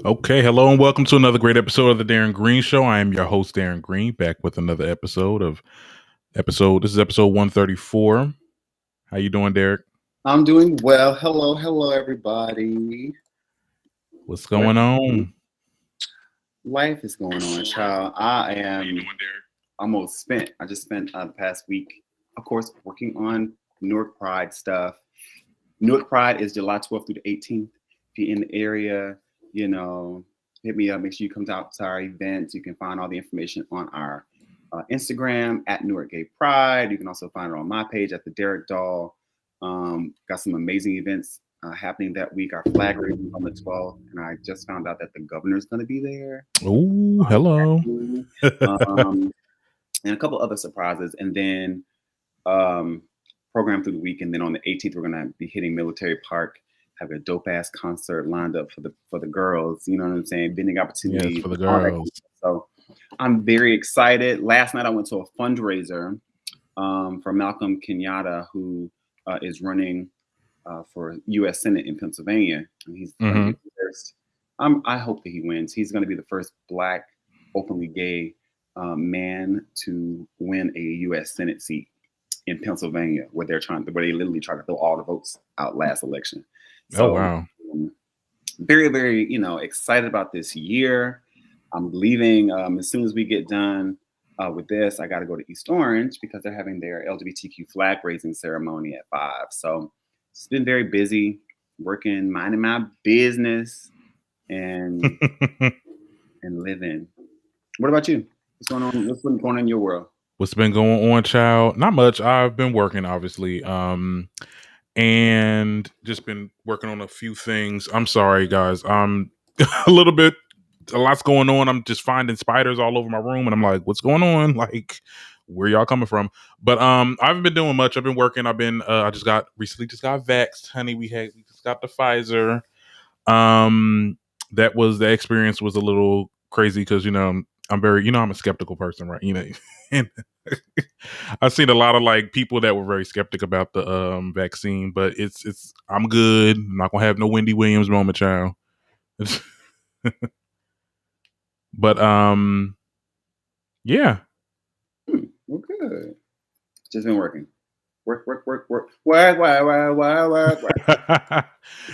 Okay, hello and welcome to another great episode of the Darren Green Show. I am your host, Darren Green, back with another episode. This is episode 134. How you doing, Derek? I'm doing well. Hello, everybody. What's going on? Life is going on, child. I am almost spent. I just spent the past week, of course, working on Newark Pride stuff. Newark Pride is July 12th through the 18th. If you're in the area, hit me up. Make sure you come out to our events. You can find all the information on our Instagram at Newark Gay Pride. You can also find it on my page at the Derek Doll. Got some amazing events happening that week. Our flag raising on the 12th, and I just found out that the governor's going to be there. Oh, hello. And a couple other surprises, and then program through the week. And then on the 18th, we're going to be hitting Military Park. Have a dope ass concert lined up for the girls. You know what I'm saying? Vending opportunities, yes, for the girls. So I'm very excited. Last night I went to a fundraiser for Malcolm Kenyatta, who is running for U.S. Senate in Pennsylvania. And he's the first. I hope that he wins. He's going to be the first Black, openly gay man to win a U.S. Senate seat in Pennsylvania, where they literally try to throw all the votes out last election. So, oh wow! Very, very, excited about this year. I'm leaving as soon as we get done with this. I got to go to East Orange because they're having their LGBTQ flag raising ceremony at 5. So it's been very busy, working, minding my business, and and living. What about you? What's going on? What's been going on in your world? What's been going on, child? Not much. I've been working, obviously. And just been working on a few things. I'm sorry, guys. I'm a lot's going on. I'm just finding spiders all over my room, and I'm like, what's going on? Like, where y'all coming from? But I haven't been doing much. I've been working. I recently got vaxxed, honey. We just got the Pfizer. The experience was a little crazy because I'm I'm a skeptical person, right? And I've seen a lot of like people that were very skeptic about the vaccine, but I'm good. I'm not gonna have no Wendy Williams moment, child. But yeah. Well, good. Just been working. Work.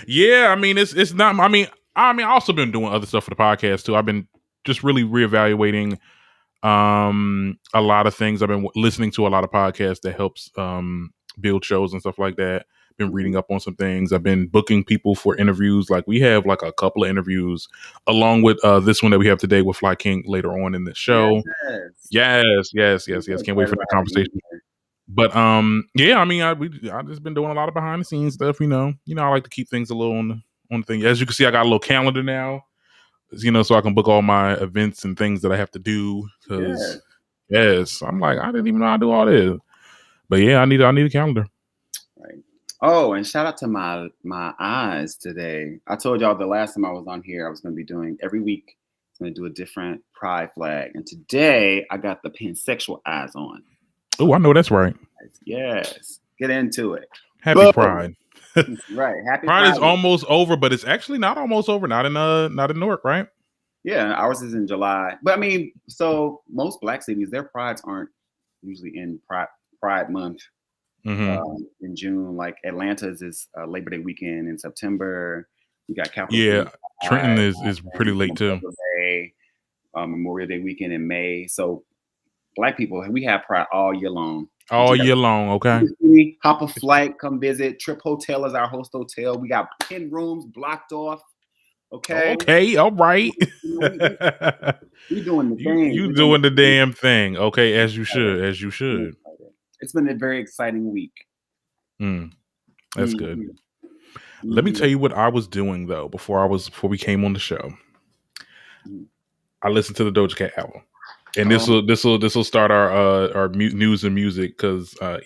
Yeah, I mean it's not. I mean I also been doing other stuff for the podcast too. I've been just really reevaluating a lot of things. I've been listening to a lot of podcasts that helps build shows and stuff like that. Been reading up on some things. I've been booking people for interviews. Like we have like a couple of interviews along with this one that we have today with Fly King later on in the show. Yes. Can't wait for that conversation. But yeah, I mean I just been doing a lot of behind the scenes stuff, I like to keep things a little on the thing. As you can see, I got a little calendar now. So I can book all my events and things that I have to do. Because yes, I'm like, I didn't even know how to do all this. But yeah, I need a calendar. Right. Oh, and shout out to my eyes today. I told y'all the last time I was on here, I was going to be doing every week. I'm going to do a different pride flag. And today I got the pansexual eyes on. Oh, I know that's right. Yes. Get into it. Happy Pride. Right. Happy Pride is almost over, but it's actually not almost over. Not in Newark, right? Yeah, ours is in July. But I mean, so most Black cities, their prides aren't usually in Pride Month in June. Like Atlanta's is Labor Day weekend in September. You got Capital. Yeah, Trenton is pretty late too. Memorial Day weekend in May. So Black people, we have Pride all year long. All year long, okay. Hop a flight, come visit. Trip Hotel is our host hotel. We got 10 rooms blocked off. Okay, all right. We doing the thing. You doing the damn thing. Okay, as you should. It's been a very exciting week. That's good. Let me tell you what I was doing though before we came on the show. I listened to the Doja Cat album. And this will start our news and music because I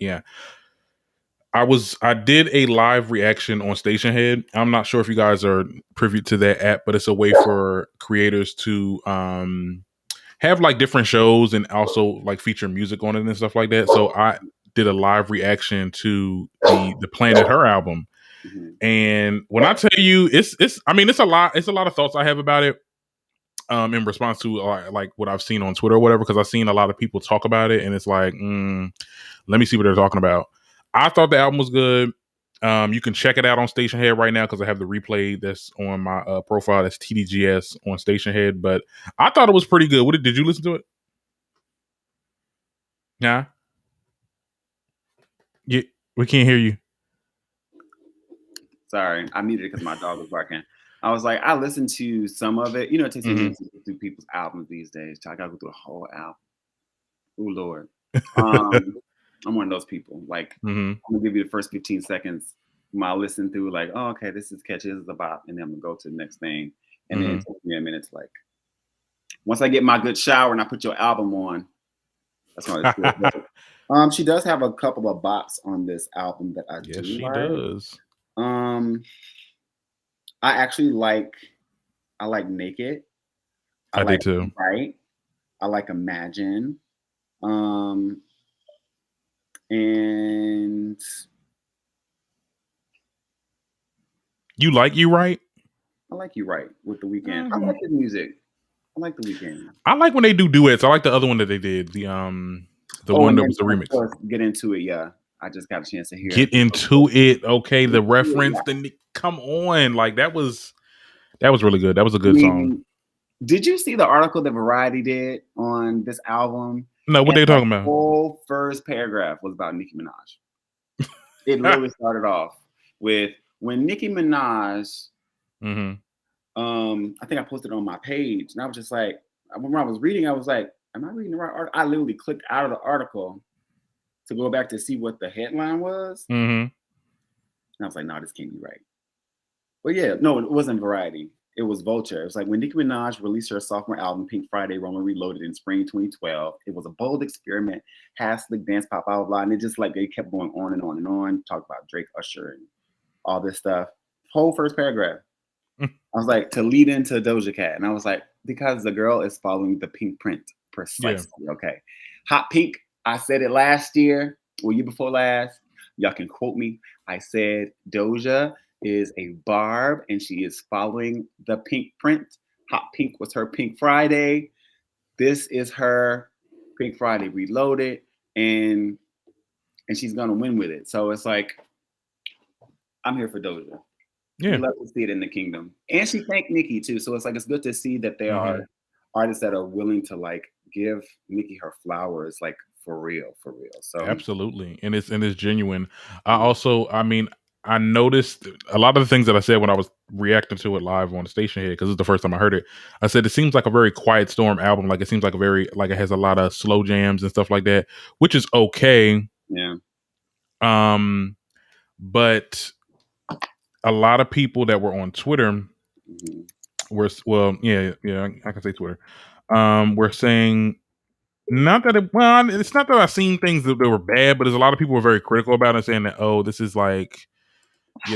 did a live reaction on Station Head. I'm not sure if you guys are privy to that app, but it's a way for creators to have like different shows and also like feature music on it and stuff like that. So I did a live reaction to the Planet Her album, And when I tell you, it's a lot of thoughts I have about it. In response to like what I've seen on Twitter or whatever, because I've seen a lot of people talk about it, and it's like, let me see what they're talking about. I thought the album was good. You can check it out on Station Head right now because I have the replay that's on my profile. That's TDGS on Station Head. But I thought it was pretty good. Did you listen to it? Yeah. Yeah, we can't hear you. Sorry, I muted it because my dog was barking. I was like, I listened to some of it. You know, it takes me to go through people's albums these days. I gotta go through the whole album. Oh Lord. I'm one of those people. Like, I'm gonna give you the first 15 seconds. I listen through, like, oh, okay, this is catchy, this is a bop, and then I'm gonna go to the next thing. And then it takes me a minute to, like, once I get my good shower and I put your album on, that's when it's good. She does have a couple of bops on this album that I do like. She does. I actually like Naked. I like do too. Right. I like Imagine. And you like You Right? I like You Right with The Weeknd. I like his music. I like The Weeknd. I like when they do duets. I like the other one that they did. The one that was the remix. Get Into It, yeah. I just got a chance to hear Get Into It. Okay, the reference. Then come on, like that was really good. That was a good song. Did you see the article that Variety did on this album? No, what they talking about? The whole first paragraph was about Nicki Minaj. It literally started off with when Nicki Minaj. I think I posted it on my page, and I was just like, when I was reading, I was like, "Am I reading the right article?" I literally clicked out of the article to go back to see what the headline was, and I was like, "No, this can't be right." But yeah, no, it wasn't Variety. It was Vulture. It was like when Nicki Minaj released her sophomore album, Pink Friday, Roman Reloaded in spring 2012. It was a bold experiment, slick dance pop, blah, blah, blah. And it just like they kept going on and on and on. Talk about Drake, Usher, and all this stuff. Whole first paragraph. I was like, to lead into Doja Cat. And I was like, because the girl is following the pink print precisely. Yeah. Okay. Hot Pink. I said it last year or year before last. Y'all can quote me. I said Doja is a barb and she is following the pink print. Hot Pink was her Pink Friday. This is her Pink Friday Reloaded, and she's gonna win with it. So it's like, I'm here for Doja. Yeah, we love to see it in the kingdom, and she thanked Nicki too. So it's like, it's good to see that there are artists that are willing to like give Nicki her flowers, like for real. So absolutely, and it's genuine. I noticed a lot of the things that I said when I was reacting to it live on the Station Head, because it's the first time I heard it. I said it seems like a very Quiet Storm album. Like it seems like it has a lot of slow jams and stuff like that, which is okay. Yeah. But a lot of people that were on Twitter were, I can say Twitter. Were saying, it's not that I've seen things that were bad, but there's a lot of people were very critical about it, saying that, oh, this is like, I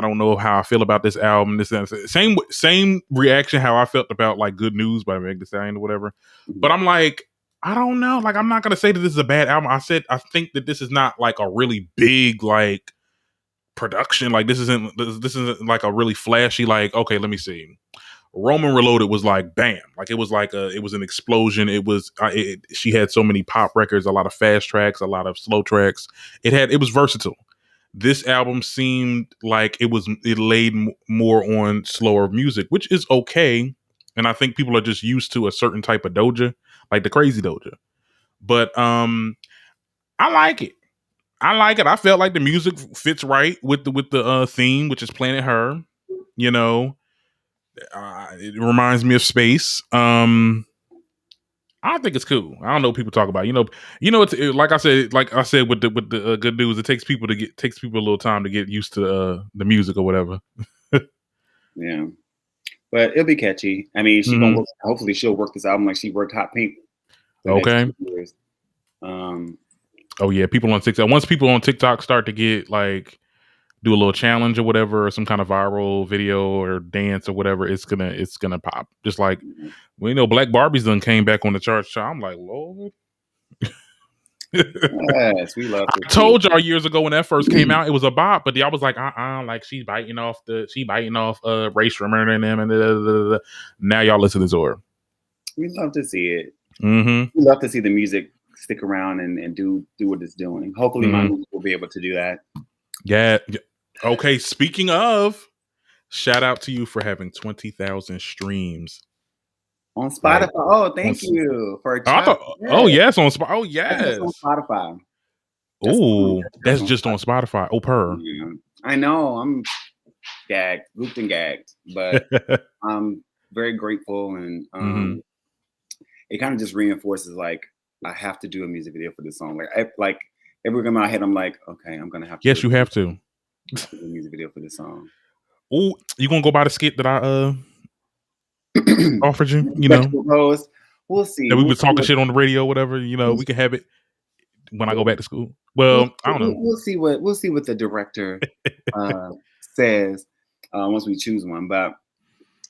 don't know how I feel about this album. This same reaction how I felt about like Good News by Meg Thee Stallion or whatever. But I'm like, I don't know. Like, I'm not gonna say that this is a bad album. I said I think that this is not like a really big like production. Like this isn't like a really flashy. Like, okay, let me see. Roman Reloaded was like bam, like it was an explosion. It was she had so many pop records, a lot of fast tracks, a lot of slow tracks. It was versatile. This album seemed like it laid more on slower music, which is okay. And I think people are just used to a certain type of Doja, like the crazy Doja. But I like it. I felt like the music fits right with the theme, which is Planet Her. It reminds me of space. I think it's cool. I don't know what people talk about. It's like I said with the Good News. It takes people a little time to get used to the music or whatever. Yeah, but it'll be catchy. I mean, hopefully she'll work this album like she worked Hot Pink. Okay. Oh yeah, people on TikTok. Once people on TikTok start to get like do a little challenge or whatever, or some kind of viral video or dance or whatever, it's gonna pop. Just like Black Barbie's done came back on the charts. I'm like, Lord. Yes, we love to I see it. told y'all years ago when that first came out, it was a bop, but y'all was like, like she's biting off race from her and them, and now y'all listen to her. We love to see it. Mm-hmm. We love to see the music stick around and do what it's doing. Hopefully, my music will be able to do that. Yeah. Okay. Speaking of, shout out to you for having 20,000 streams On Spotify. Thank you for a child. Yes, on Spotify. Oh, yes. On Spotify. That's just on Spotify. Oh, per. Yeah. I know. I'm gooped and gagged, but I'm very grateful, and it kind of just reinforces like I have to do a music video for this song. Like every time in my head, I'm like, okay, I'm gonna have to. Yes, you have to do a music video for this song. Oh, you gonna go by the skit that I offered you? You know, propose. We'll see. That we been talking shit on the radio, whatever. You know, we can have it when I go back to school. Well, I don't know. We'll see what the director says once we choose one, but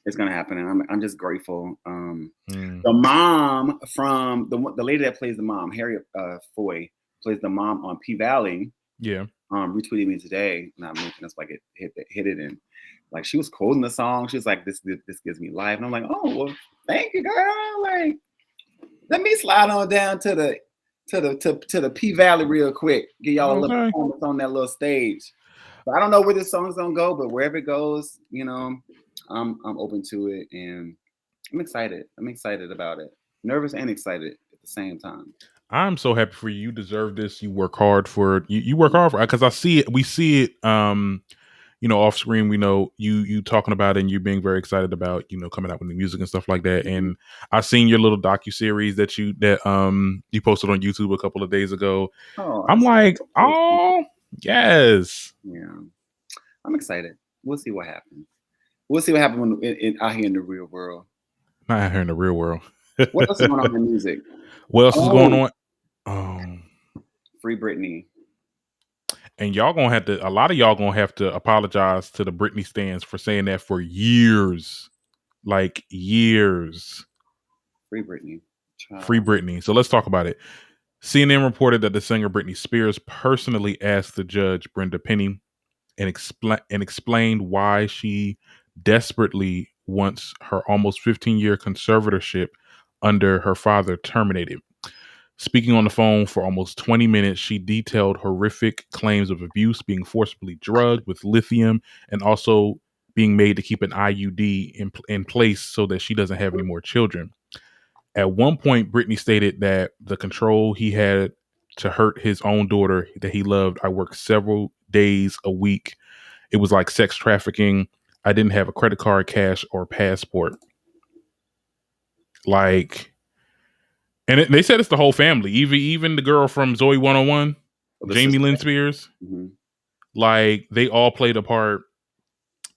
it's gonna happen, and I'm just grateful. The mom from the lady that plays the mom, Harriet Foy, plays the mom on P Valley. Yeah. Retweeted me today, and I'm making us like it hit it, and like she was quoting the song. She was like, "This gives me life," and I'm like, "Oh well, thank you, girl." Like, let me slide on down to the P Valley real quick. Give y'all a little performance on that little stage. But I don't know where this song's gonna go, but wherever it goes, you know, I'm open to it, and I'm excited. I'm excited about it. Nervous and excited at the same time. I'm so happy for you. You deserve this. You work hard for it. You work hard for it because I see it. We see it. You know, off screen. We know you talking about it and you being very excited about coming out with the music and stuff like that. And I seen your little docuseries that you posted on YouTube a couple of days ago. I'm like, oh yes, yeah. I'm excited. We'll see what happens. We'll see what happens out here in the real world. Not out here in the real world. What else is going on in music? What else is going on? Free Britney. And y'all gonna have to. A lot of y'all gonna have to apologize to the Britney stands for saying that for years, like years. Free Britney. Free Britney. So let's talk about it. CNN reported that the singer Britney Spears personally asked the judge Brenda Penny and explained why she desperately wants her almost 15-year conservatorship under her father terminated. Speaking on the phone for almost 20 minutes, she detailed horrific claims of abuse, being forcibly drugged with lithium, and also being made to keep an IUD in place so that she doesn't have any more children. At one point, Britney stated that the control he had to hurt his own daughter that he loved, I worked several days a week. It was like sex trafficking. I didn't have a credit card, cash, or passport. Like... And they said it's the whole family, even the girl from Zoe 101, Jamie Lynn Spears. Mm-hmm. Like, they all played a part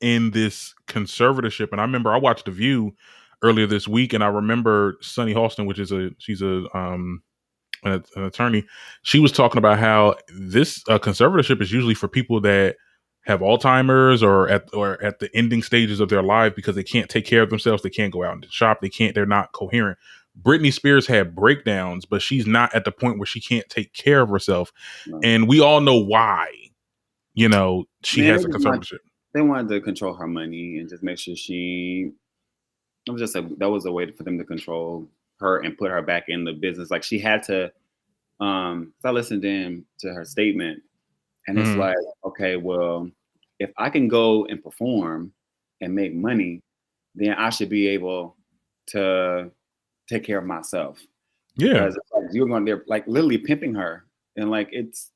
in this conservatorship. And I remember I watched The View earlier this week, and I remember Sunny Halston, which is she's an attorney. She was talking about how this conservatorship is usually for people that have Alzheimer's or at the ending stages of their life because they can't take care of themselves. They can't go out and shop. They're not coherent. Britney Spears had breakdowns, but she's not at the point where she can't take care of herself. No. And we all know why, she has a conservatorship. They wanted to control her money and just make sure that was a way for them to control her and put her back in the business. Like she had to, I listened to her statement and it's like, okay, well, if I can go and perform and make money, then I should be able to take care of myself. Yeah. Because you're going there like literally pimping her. And like it's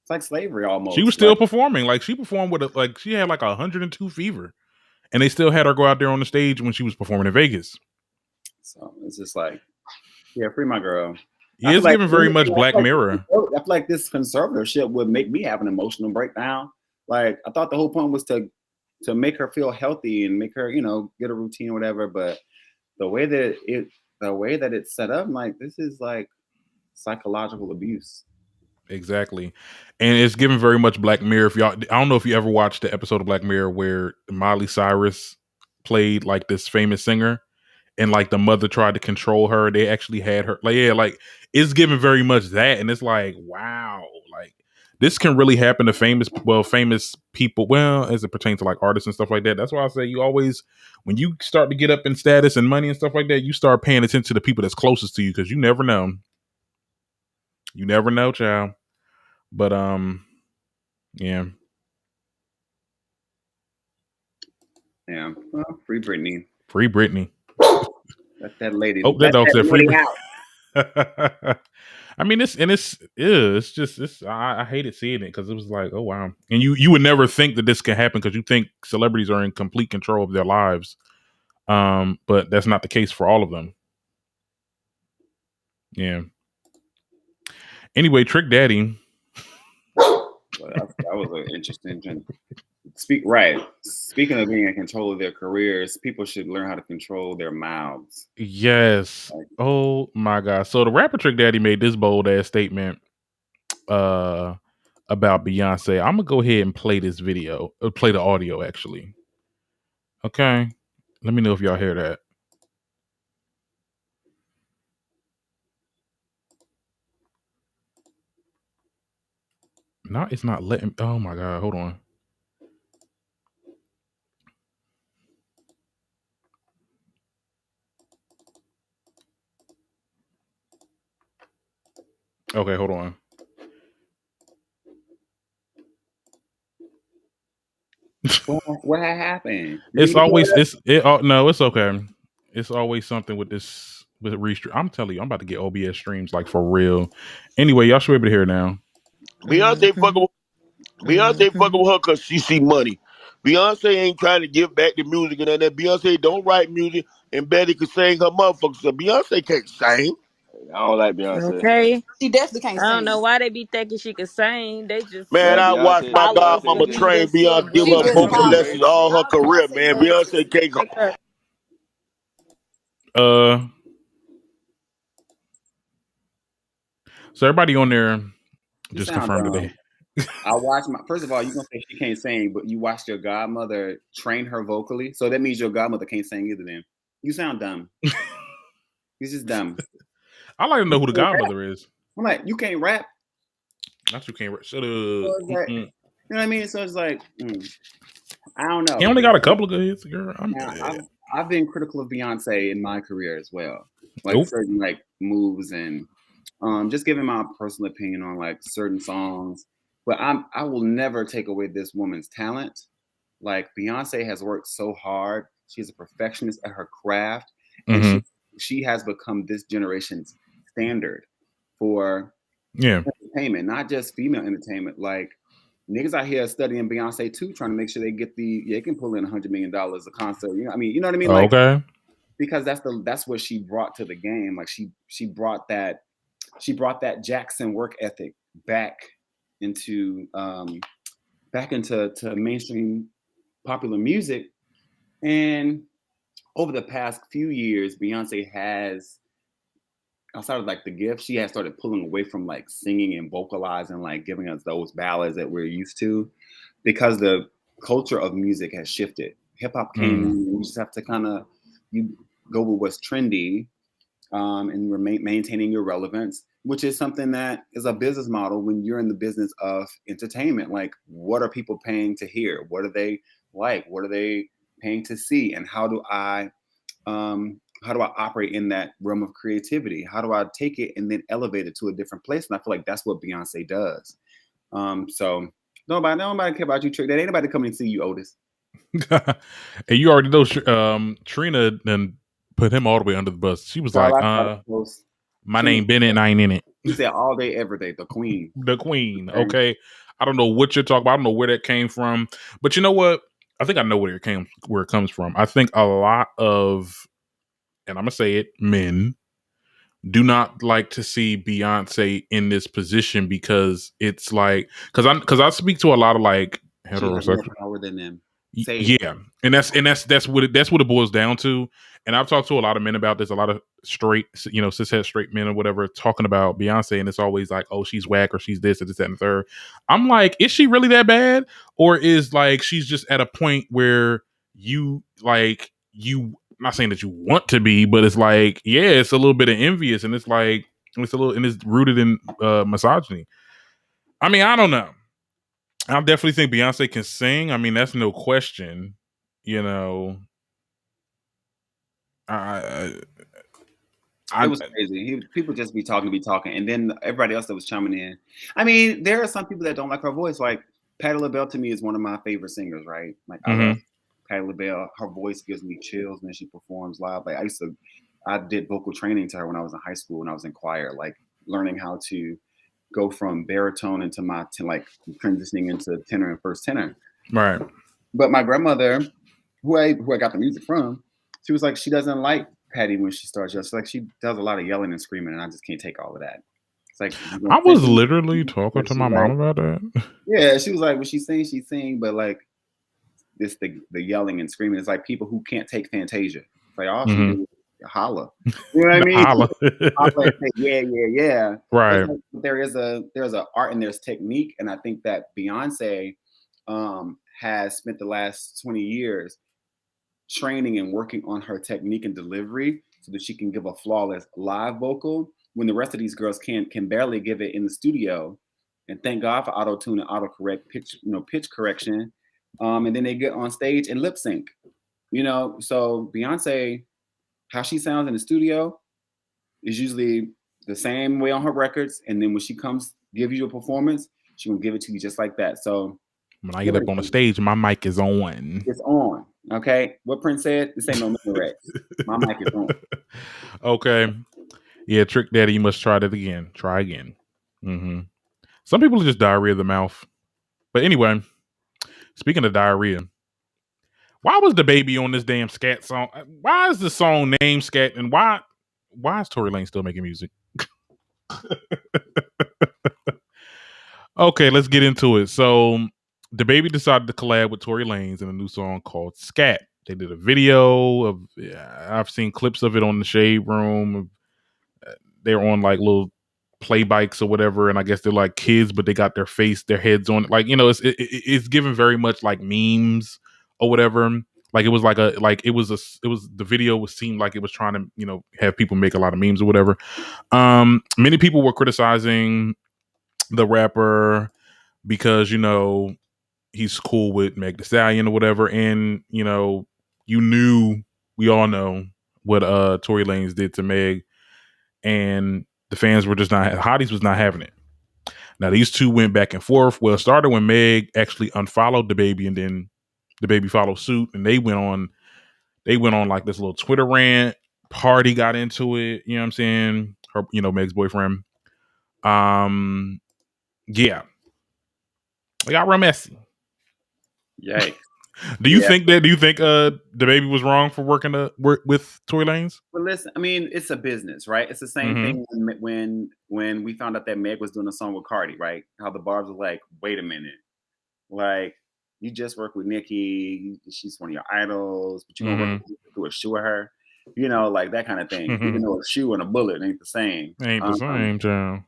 like slavery almost. She was still performing. Like she performed with she had like 102 fever. And they still had her go out there on the stage when she was performing in Vegas. So it's just like, yeah, free my girl. Yeah, it's giving very much Black Mirror. I feel like this conservatorship would make me have an emotional breakdown. Like I thought the whole point was to make her feel healthy and make her, get a routine or whatever. But the way that it's set up, I'm like, this is like psychological abuse. Exactly. And it's given very much Black Mirror. I don't know if you ever watched the episode of Black Mirror where Miley Cyrus played like this famous singer and like the mother tried to control her. They actually had her like it's given very much that, and it's like, wow, like this can really happen to famous people. Well, as it pertains to like artists and stuff like that. That's why I say you always, when you start to get up in status and money and stuff like that, you start paying attention to the people that's closest to you, because you never know. You never know, child. But yeah. Yeah. Well, free Britney. Free Britney. Let that lady. Oh, that dog said free Britney out. I mean, it's just I hated seeing it, because it was like, oh wow, and you would never think that this can happen, because you think celebrities are in complete control of their lives, but that's not the case for all of them. Yeah. Anyway, Trick Daddy. Well, that was an interesting. Speaking of being in control of their careers, people should learn how to control their mouths. Yes. Oh my God. So the rapper Trick Daddy made this bold ass statement about Beyonce. I'm gonna go ahead and play this video. Play the audio actually. Okay. Let me know if y'all hear that. No, it's not letting. Oh my God. Hold on. Okay, hold on. What happened? It's always no, it's okay. It's always something with this with restream. I'm telling you, I'm about to get OBS streams like for real. Anyway, y'all should be able to hear now. Beyonce fucking with her because she see money. Beyonce ain't trying to give back the music and that. Beyonce don't write music, and Betty can sing her motherfucker. So Beyonce can't sing. I don't like Beyonce. Okay. She definitely can't sing. I don't know why they be thinking she could sing. They just Man, I watched my godmama train Beyonce, give her vocal lessons all her career, man. Beyonce can't go. So everybody on there just confirmed today. I watched first of all, you gonna say she can't sing, but you watched your godmother train her vocally. So that means your godmother can't sing either then. You sound dumb. You're just dumb. I like to know who the godmother is. I'm like, you can't rap. Not you can't rap. Shut up. So like, you know what I mean? So it's like, I don't know. He only got a couple of good hits, girl. I've been critical of Beyonce in my career as well. Like certain like moves and just giving my personal opinion on like certain songs. But I will never take away this woman's talent. Like Beyonce has worked so hard. She's a perfectionist at her craft. And she has become this generation's standard for entertainment, not just female entertainment. Like niggas out here studying Beyonce too, trying to make sure they get they can pull in $100 million a concert. You know what I mean? Like, okay. Because that's what she brought to the game. Like she brought that Jackson work ethic back into mainstream popular music. And over the past few years, Beyonce has, outside of like The Gift, she has started pulling away from like singing and vocalizing, like giving us those ballads that we're used to, because the culture of music has shifted. Hip hop came in, you just have to kind of go with what's trendy, and maintaining your relevance, which is something that is a business model when you're in the business of entertainment. Like, what are people paying to hear? What are they like? What are they paying to see? And how do I operate in that realm of creativity? How do I take it and then elevate it to a different place? And I feel like that's what Beyonce does. So nobody care about you, Trick. That ain't nobody coming to see you, Otis. And you already know Trina then put him all the way under the bus. She was like, my name Bennett and I ain't in it. He said all day, every day, the queen. The queen. Okay. I don't know what you're talking about. I don't know where that came from. But you know what? I think I know where it comes from. I think a lot of, and I'm gonna say it, men do not like to see Beyonce in this position, because it's like, because I speak to a lot of like heterosexual power than them. Yeah, and that's what it boils down to. And I've talked to a lot of men about this, a lot of straight, cishet straight men or whatever, talking about Beyonce, and it's always like, oh, she's whack, or she's this, or this, that, and the third. I'm like, is she really that bad, or is like she's just at a point where you not saying that you want to be, but it's like, yeah, it's a little bit of envious, and it's like it's a little, and it's rooted in misogyny. I mean, I don't know. I definitely think Beyonce can sing. I mean, that's no question. You know, it was crazy. People just be talking, and then everybody else that was chiming in. I mean, there are some people that don't like her voice. Like Patti LaBelle to me is one of my favorite singers, right? Like I love Patti LaBelle. Her voice gives me chills when she performs live. Like I did vocal training to her when I was in high school, when I was in choir, like learning how to go from baritone into like transitioning into tenor and first tenor. Right. But my grandmother, who I got the music from, she was like, she doesn't like Patti when she starts. Just like she does a lot of yelling and screaming, and I just can't take all of that. It's like I was literally talking to my mom about that. Yeah, she was like, when she sings, she sing, but like this the yelling and screaming is like people who can't take Fantasia. It's like all she do is holla. You know what I mean? Holla. Holla and say, yeah. Right. Like, there's a art and there's technique, and I think that Beyonce has spent the last 20 years training and working on her technique and delivery so that she can give a flawless live vocal when the rest of these girls can barely give it in the studio. And thank God for auto-tune and autocorrect pitch correction. And then they get on stage and lip sync. So Beyonce, how she sounds in the studio is usually the same way on her records. And then when she comes give you a performance, she will give it to you just like that. So when I get up on the stage, my mic is on. It's on. Okay. What Prince said, this ain't no minaret. My mic is on. Okay. Yeah, Trick Daddy, you must try that again. Try again. Some people are just diarrhea of the mouth. But anyway, speaking of diarrhea, why was Dababy on this damn scat song? Why is the song named Scat? And why is Tory Lanez still making music? Okay, let's get into it. So Dababy decided to collab with Tory Lanez in a new song called Scat. They did a video of, I've seen clips of it on the Shade Room. They're on like little play bikes or whatever, and I guess they're like kids, but they got their heads on it. Like, it's given very much like memes or whatever. Like it was the video seemed like it was trying to, have people make a lot of memes or whatever. Many people were criticizing the rapper because, he's cool with Meg Thee Stallion or whatever. And, we all know what Tory Lanez did to Meg, and the fans were just Hotties was not having it. Now these two went back and forth. Well, it started when Meg actually unfollowed Dababy, and then Dababy followed suit, and they went on like this little Twitter rant. Party got into it, you know what I'm saying? Her, Meg's boyfriend. Yeah. It got real messy. Yikes. Do you think Dababy was wrong for working with Tory Lanez? Well, listen, I mean, it's a business, right? It's the same thing when we found out that Meg was doing a song with Cardi, right? How the barbs were like, wait a minute. Like, you just work with Nicki, she's one of your idols, but you don't work to a shoe with her. Like that kind of thing. Even though a shoe and a bullet ain't the same. Ain't the same, John.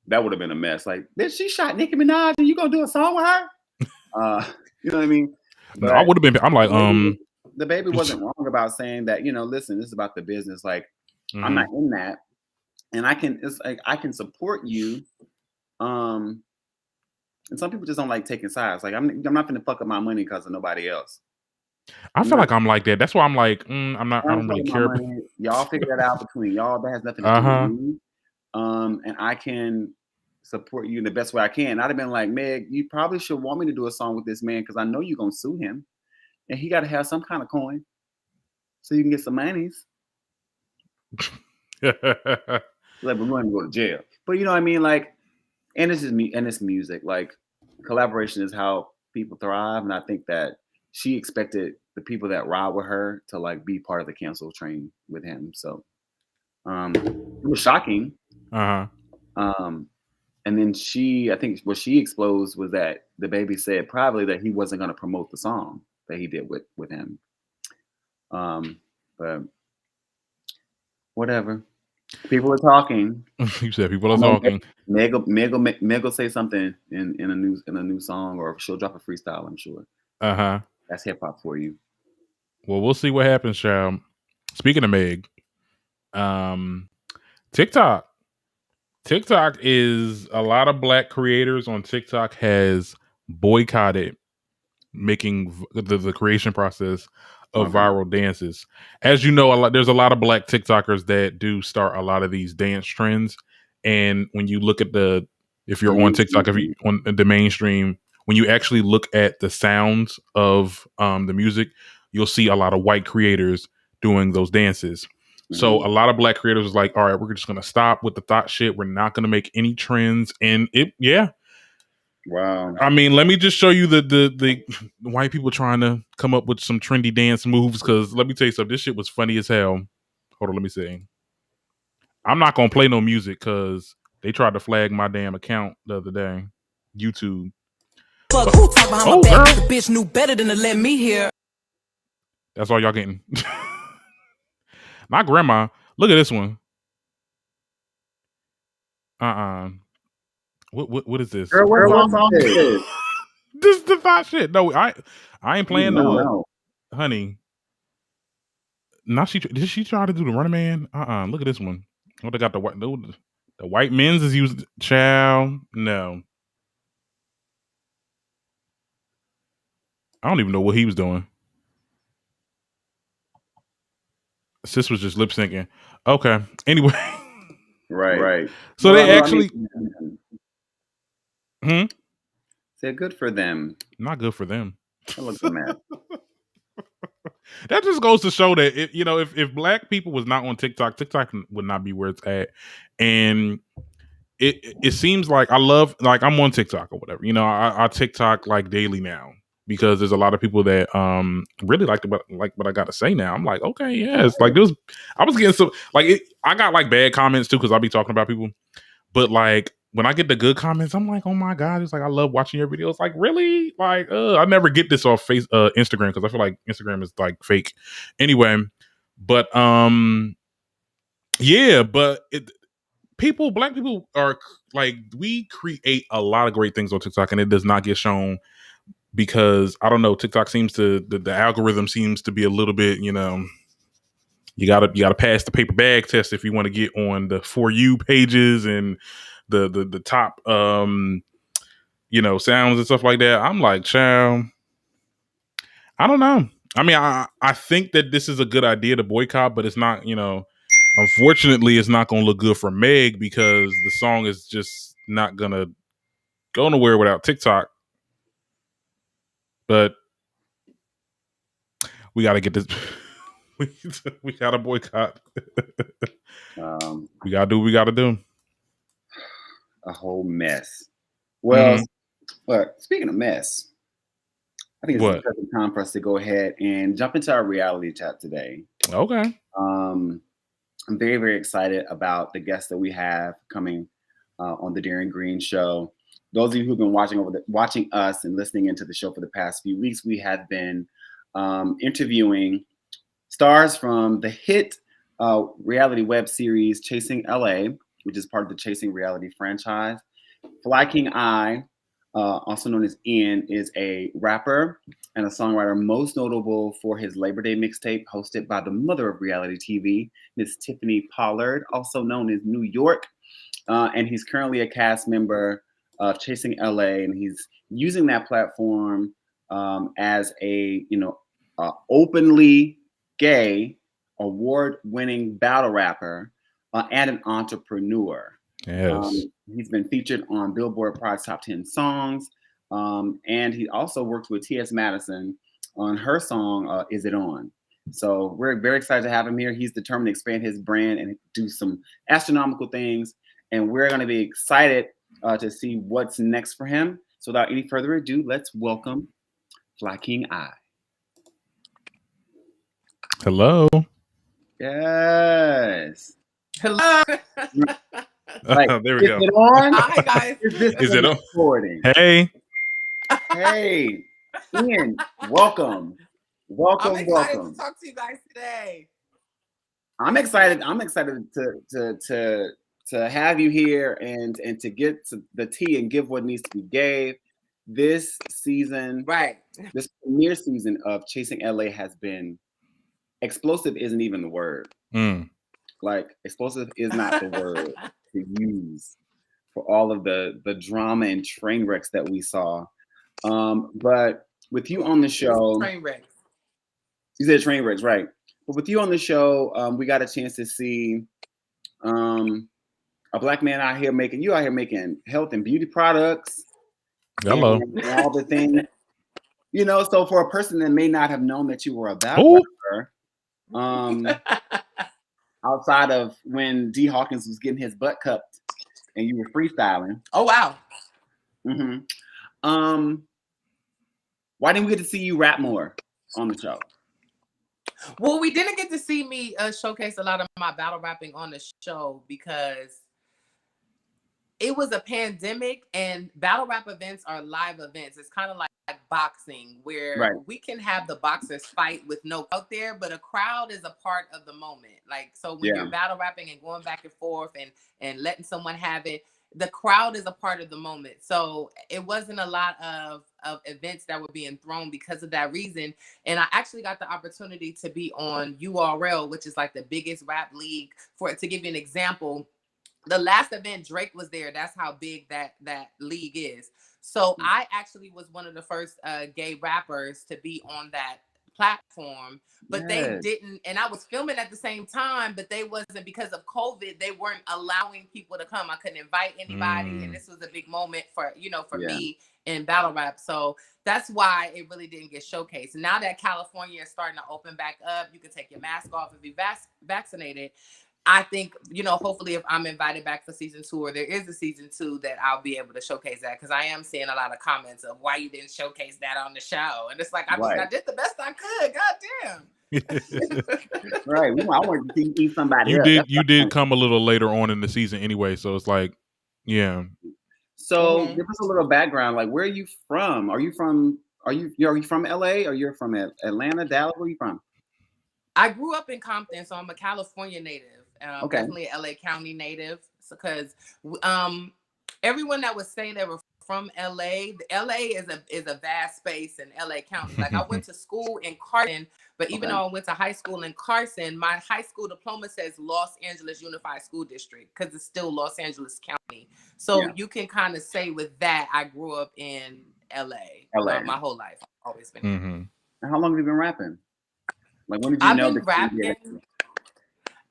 That would have been a mess. Like, then she shot Nicki Minaj and you gonna do a song with her? You know what I mean? But no, I would have been. I'm like, Dababy wasn't wrong about saying that. Listen, this is about the business. Like, I'm not in that, and I can support you. And some people just don't like taking sides. Like, I'm not gonna fuck up my money because of nobody else. I feel like I'm like that. That's why I'm like, I'm not. I don't really care. Y'all figure that out between y'all. That has nothing to do with me. And I can support you in the best way I can. I'd have been like, Meg, you probably should want me to do a song with this man because I know you're gonna sue him, and he got to have some kind of coin so you can get some monies. Like, we're going to go to jail, but you know what I mean. Like, and it's just me, and it's music. Like, collaboration is how people thrive, and I think that she expected the people that ride with her to like be part of the cancel train with him. So, it was shocking. And then I think what she exposed was that Dababy said probably that he wasn't going to promote the song that he did with him. But whatever. People are talking. You said people are talking. Meg will say something in a new song, or she'll drop a freestyle, I'm sure. That's hip hop for you. Well, we'll see what happens, child. Speaking of Meg, um, TikTok. TikTok is a lot of black creators on TikTok has boycotted making the creation process of viral dances. As you know, there's a lot of black TikTokers that do start a lot of these dance trends. And when you look at if you're on TikTok, if you on the mainstream, when you actually look at the sounds of the music, you'll see a lot of white creators doing those dances. So a lot of black creators was like, all right, we're just gonna stop with the thought shit. We're not gonna make any trends. And Wow. I mean, let me just show you the white people trying to come up with some trendy dance moves. Because let me tell you something, this shit was funny as hell. Hold on, let me see. I'm not gonna play no music because they tried to flag my damn account the other day. YouTube. Fuck, who talk behind my back? The bitch knew better than to let me hear. That's all y'all getting. My grandma. Look at this one. What is this? Girl, what song is this? This is the thought shit. No, I ain't playing no. Honey. Now did she try to do the Running Man? Look at this one. Oh, they got the white men's is used. Child, no. I don't even know what he was doing. Sis was just lip syncing. Okay. Anyway. Right. So they actually. They're good for them. Not good for them. I look at that. That just goes to show that if black people was not on TikTok, TikTok would not be where it's at. And it seems like I'm on TikTok or whatever. I TikTok like daily now because there's a lot of people that really like what I got to say now. I'm like, okay, yeah, it's like I was getting some I got like bad comments too because I'll be talking about people, but like when I get the good comments, I'm like, oh my god, it's like I love watching your videos. Like really, like I never get this off Instagram because I feel like Instagram is like fake. Anyway, but yeah, but black people are like we create a lot of great things on TikTok and it does not get shown because I don't know. TikTok seems to the algorithm seems to be a little bit, you gotta pass the paper bag test if you want to get on the For You pages and the top sounds and stuff like that. I'm like, child, I don't know. I mean, I think that this is a good idea to boycott, but it's not, unfortunately it's not gonna look good for Meg because the song is just not gonna go nowhere without TikTok. But we gotta get this we gotta boycott. We gotta do what we gotta do. A whole mess. Well, speaking of mess, I think it's the perfect time for us to go ahead and jump into our reality chat today. Okay. I'm very, very excited about the guests that we have coming on the Darren Green Show. Those of you who've been watching us and listening into the show for the past few weeks, we have been interviewing stars from the hit reality web series Chasing LA, which is part of the Chasing Reality franchise. Fly King I, also known as Ian, is a rapper and a songwriter most notable for his Labor Day mixtape hosted by the mother of reality TV, Miss Tiffany Pollard, also known as New York. And he's currently a cast member of Chasing LA, and he's using that platform as a openly gay, award-winning battle rapper and an entrepreneur. Yes. He's been featured on Billboard Pride's Top 10 Songs, and he also worked with T.S. Madison on her song, Is It On? So we're very excited to have him here. He's determined to expand his brand and do some astronomical things, and we're going to be excited to see what's next for him. So without any further ado, let's welcome Fly King I. Hello. Yes. Hello. There we go. Is it on? Hi guys. Is it on? Recording? Hey, Ian, welcome. I'm excited to talk to you guys today. I'm excited to have you here and to get to the tea and give what needs to be gave. This season, right? This premiere season of Chasing LA has been explosive isn't even the word. Like, explosive is not the word to use for all of the drama and train wrecks that we saw. But with you on the show, train wrecks. You said train wrecks, right? But with you on the show, we got a chance to see a Black man out here making health and beauty products. Hello. And all the things. You know, so for a person that may not have known that you were a battle rapper, outside of when D. Hawkins was getting his butt cupped and you were freestyling. Oh, wow. Why didn't we get to see you rap more on the show? Well, we didn't get to see me showcase a lot of my battle rapping on the show because it was a pandemic and battle rap events are live events. It's kind of like boxing where we can have the boxers fight with no out there, but a crowd is a part of the moment. Like, so when you're battle rapping and going back and forth and letting someone have it, the crowd is a part of the moment. So it wasn't a lot of events that were being thrown because of that reason. And I actually got the opportunity to be on URL, which is like the biggest rap league. To give you an example, the last event Drake was there. That's how big that league is. So I actually was one of the first gay rappers to be on that platform, but they didn't, and I was filming at the same time, but they wasn't, because of COVID, they weren't allowing people to come. I couldn't invite anybody, and this was a big moment for me in battle rap. So that's why it really didn't get showcased. Now that California is starting to open back up, you can take your mask off and be vaccinated. I think, hopefully if I'm invited back for season 2 or there is a season 2, that I'll be able to showcase that, because I am seeing a lot of comments of why you didn't showcase that on the show. And it's like, I did the best I could. God damn. Right. I wanted to see somebody You did come a little later on in the season anyway. So it's like, yeah. So give us a little background. Like, where are you from? Are you from LA or you're from Atlanta, Dallas? Where are you from? I grew up in Compton, so I'm a California native. Definitely an LA County native, because everyone that was saying they were from LA, LA is a vast space in LA County. Like, I went to school in Carson, but even though I went to high school in Carson, my high school diploma says Los Angeles Unified School District, because it's still Los Angeles County. So you can kind of say with that, I grew up in LA. My whole life. I've always been. And how long have you been rapping? Like, when did you know that?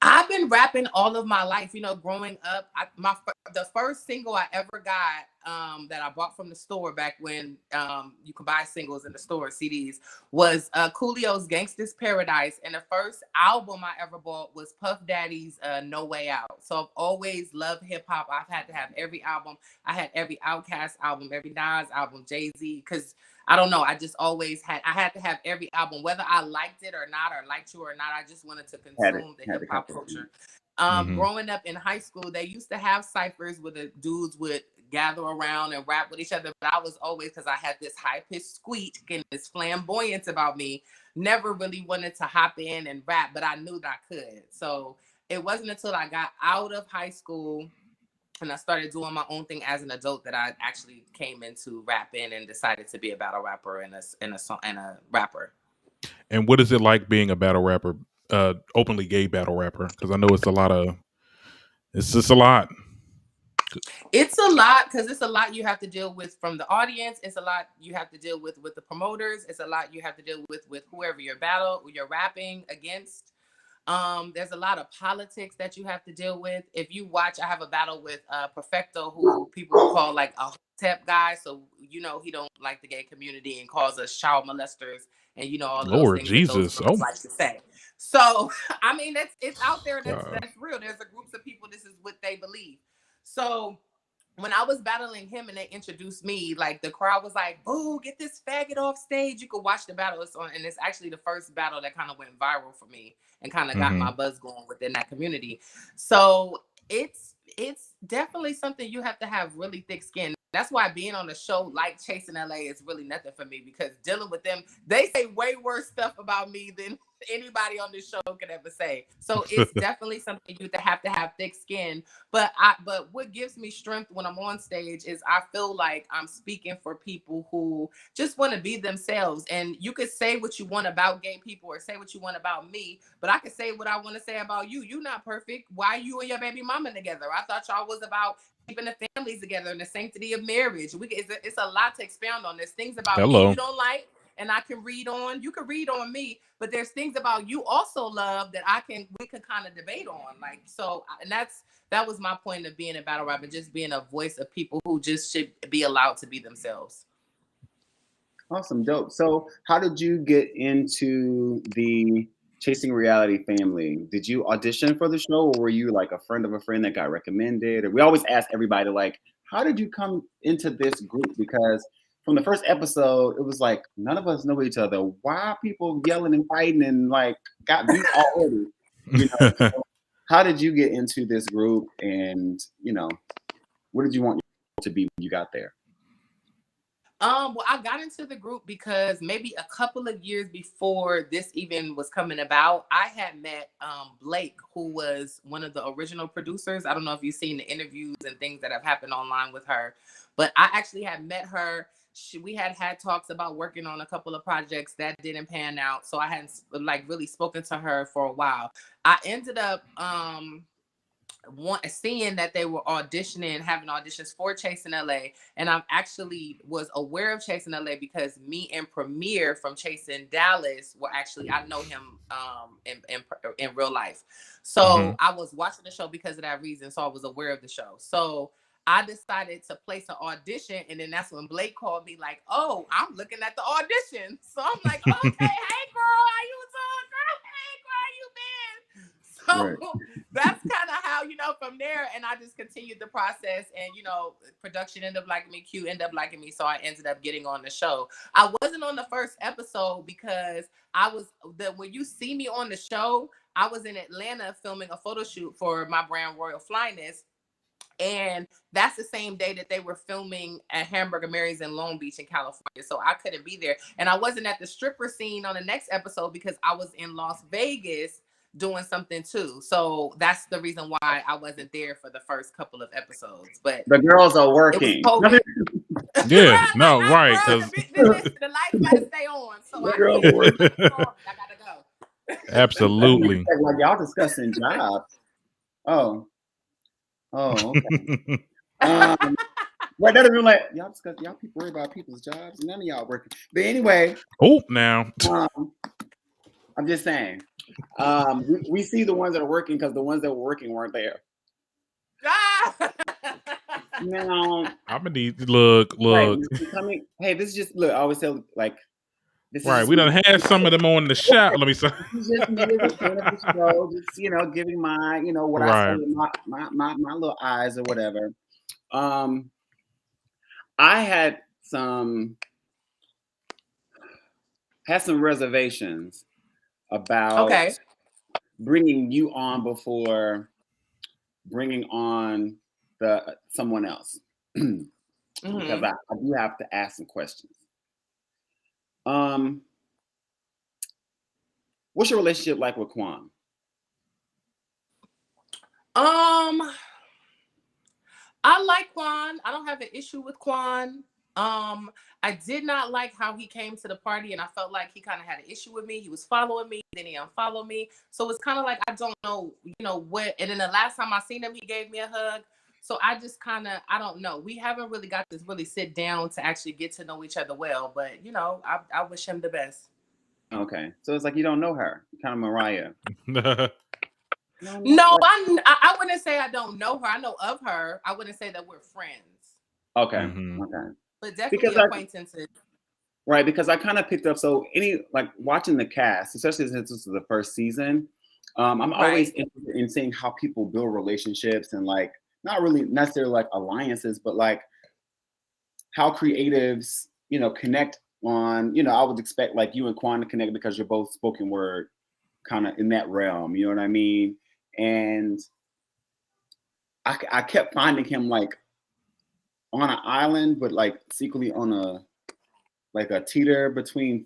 I've been rapping all of my life. Growing up, the first single I ever got that I bought from the store back when you could buy singles in the store, CDs, was Coolio's Gangsta's Paradise. And the first album I ever bought was Puff Daddy's No Way Out. So I've always loved hip hop. I've had to have every album. I had every Outkast album, every Nas album, Jay-Z, because I don't know. I just always had to have every album, whether I liked it or not, or liked you or not. I just wanted to consume the hip hop culture. Growing up in high school, they used to have ciphers where the dudes would gather around and rap with each other. But I was always, because I had this high-pitched squeak and this flamboyance about me, never really wanted to hop in and rap, but I knew that I could. So it wasn't until I got out of high school and I started doing my own thing as an adult that I actually came into rapping and decided to be a battle rapper and a rapper. And what is it like being a battle rapper, openly gay battle rapper? Because I know it's just a lot. It's a lot, because it's a lot you have to deal with from the audience. It's a lot you have to deal with the promoters. It's a lot you have to deal with whoever you're rapping against. There's a lot of politics that you have to deal with. If you watch, I have a battle with Perfecto, who people call like a hotep guy. So, he don't like the gay community and calls us child molesters and, all those Lord things Jesus. that those like to say. So, I mean, it's out there. That's real. There's a group of people, this is what they believe. So when I was battling him and they introduced me, like, the crowd was like, "Boo, get this faggot off stage." You could watch the battle. And it's actually the first battle that kind of went viral for me and kind of got my buzz going within that community. So it's definitely something you have to have really thick skin. That's why being on a show like Chasing LA is really nothing for me, because dealing with them, they say way worse stuff about me than anybody on this show could ever say. So it's definitely something you have to have thick skin. But what gives me strength when I'm on stage is I feel like I'm speaking for people who just want to be themselves. And you could say what you want about gay people or say what you want about me, but I could say what I want to say about you. You're not perfect. Why you and your baby mama together? I thought y'all was about keeping the families together and the sanctity of marriage. It's a lot to expound on. There's things about me you don't like, and I can read on. You can read on me, but there's things about you also love that we can kind of debate on. Like, so, and that was my point of being in battle rap and just being a voice of people who just should be allowed to be themselves. Awesome, dope. So how did you get into the Chasing Reality family? Did you audition for the show, or were you like a friend of a friend that got recommended? Or we always ask everybody, like, how did you come into this group? Because from the first episode, it was like, none of us know each other. Why are people yelling and fighting and like got beat already? You know, so how did you get into this group? And, you know, what did you want to be when you got there? Well, I got into the group because maybe a couple of years before this even was coming about, I had met Blake, who was one of the original producers. I don't know if you've seen the interviews and things that have happened online with her, but I actually had met her. We had talks about working on a couple of projects that didn't pan out. So I hadn't like really spoken to her for a while. I ended up seeing that they were having auditions for Chasing LA, and I actually was aware of Chasing LA because me and Premier from Chasing Dallas were actually, I know him in real life, so I was watching the show because of that reason. So I was aware of the show. So I decided to place an audition, and then that's when Blake called me like, "Oh, I'm looking at the audition." So I'm like, "Okay, hey girl, how you doing, girl? Hey girl, you been?" So that's kind of how, you know, from there, and I just continued the process, and, you know, production ended up liking me, Q ended up liking me, so I ended up getting on the show. I wasn't on the first episode because when you see me on the show, I was in Atlanta filming a photo shoot for my brand Royal Flyness. And that's the same day that they were filming at Hamburger Mary's in Long Beach in California. So I couldn't be there. And I wasn't at the stripper scene on the next episode because I was in Las Vegas doing something too. So that's the reason why I wasn't there for the first couple of episodes. But the girls are working. Yeah, no, right. Because the lights gotta stay on. So I gotta go. Absolutely. Like y'all discussing jobs. Oh, okay. Right, that is like y'all people worry about people's jobs. None of y'all working. But anyway. Oh, now. I'm just saying. We see the ones that are working because the ones that were working weren't there. No. I'm gonna need look. Right, hey, this is just look. I always tell like this. Right, we done had some of them on the shot. Let me say. This is just me as a fan of the show, just, you know, giving my, you know, what I see in my little eyes or whatever. I had some reservations about bringing you on before bringing on someone else. Because I do have to ask some questions. What's your relationship like with Quan? I like Quan. I don't have an issue with Quan. I did not like how he came to the party, and I felt like he kind of had an issue with me. He was following me, then he unfollowed me. So it's kind of like, I don't know, you know, what. And then the last time I seen him, he gave me a hug. So I just kind of, I don't know. We haven't really got to really sit down to actually get to know each other well. But, you know, I wish him the best. Okay. So it's like you don't know her. Kind of Mariah. No, I wouldn't say I don't know her. I know of her. I wouldn't say that we're friends. Okay. Okay. But definitely acquaintances. Right, because I kind of picked up, so watching the cast, especially since this is the first season, I'm always interested in seeing how people build relationships and like, not really necessarily like alliances, but like how creatives, you know, connect on, you know, I would expect like you and Quan to connect because you're both spoken word kind of in that realm, you know what I mean? And I kept finding him like on an island, but like secretly on a teeter between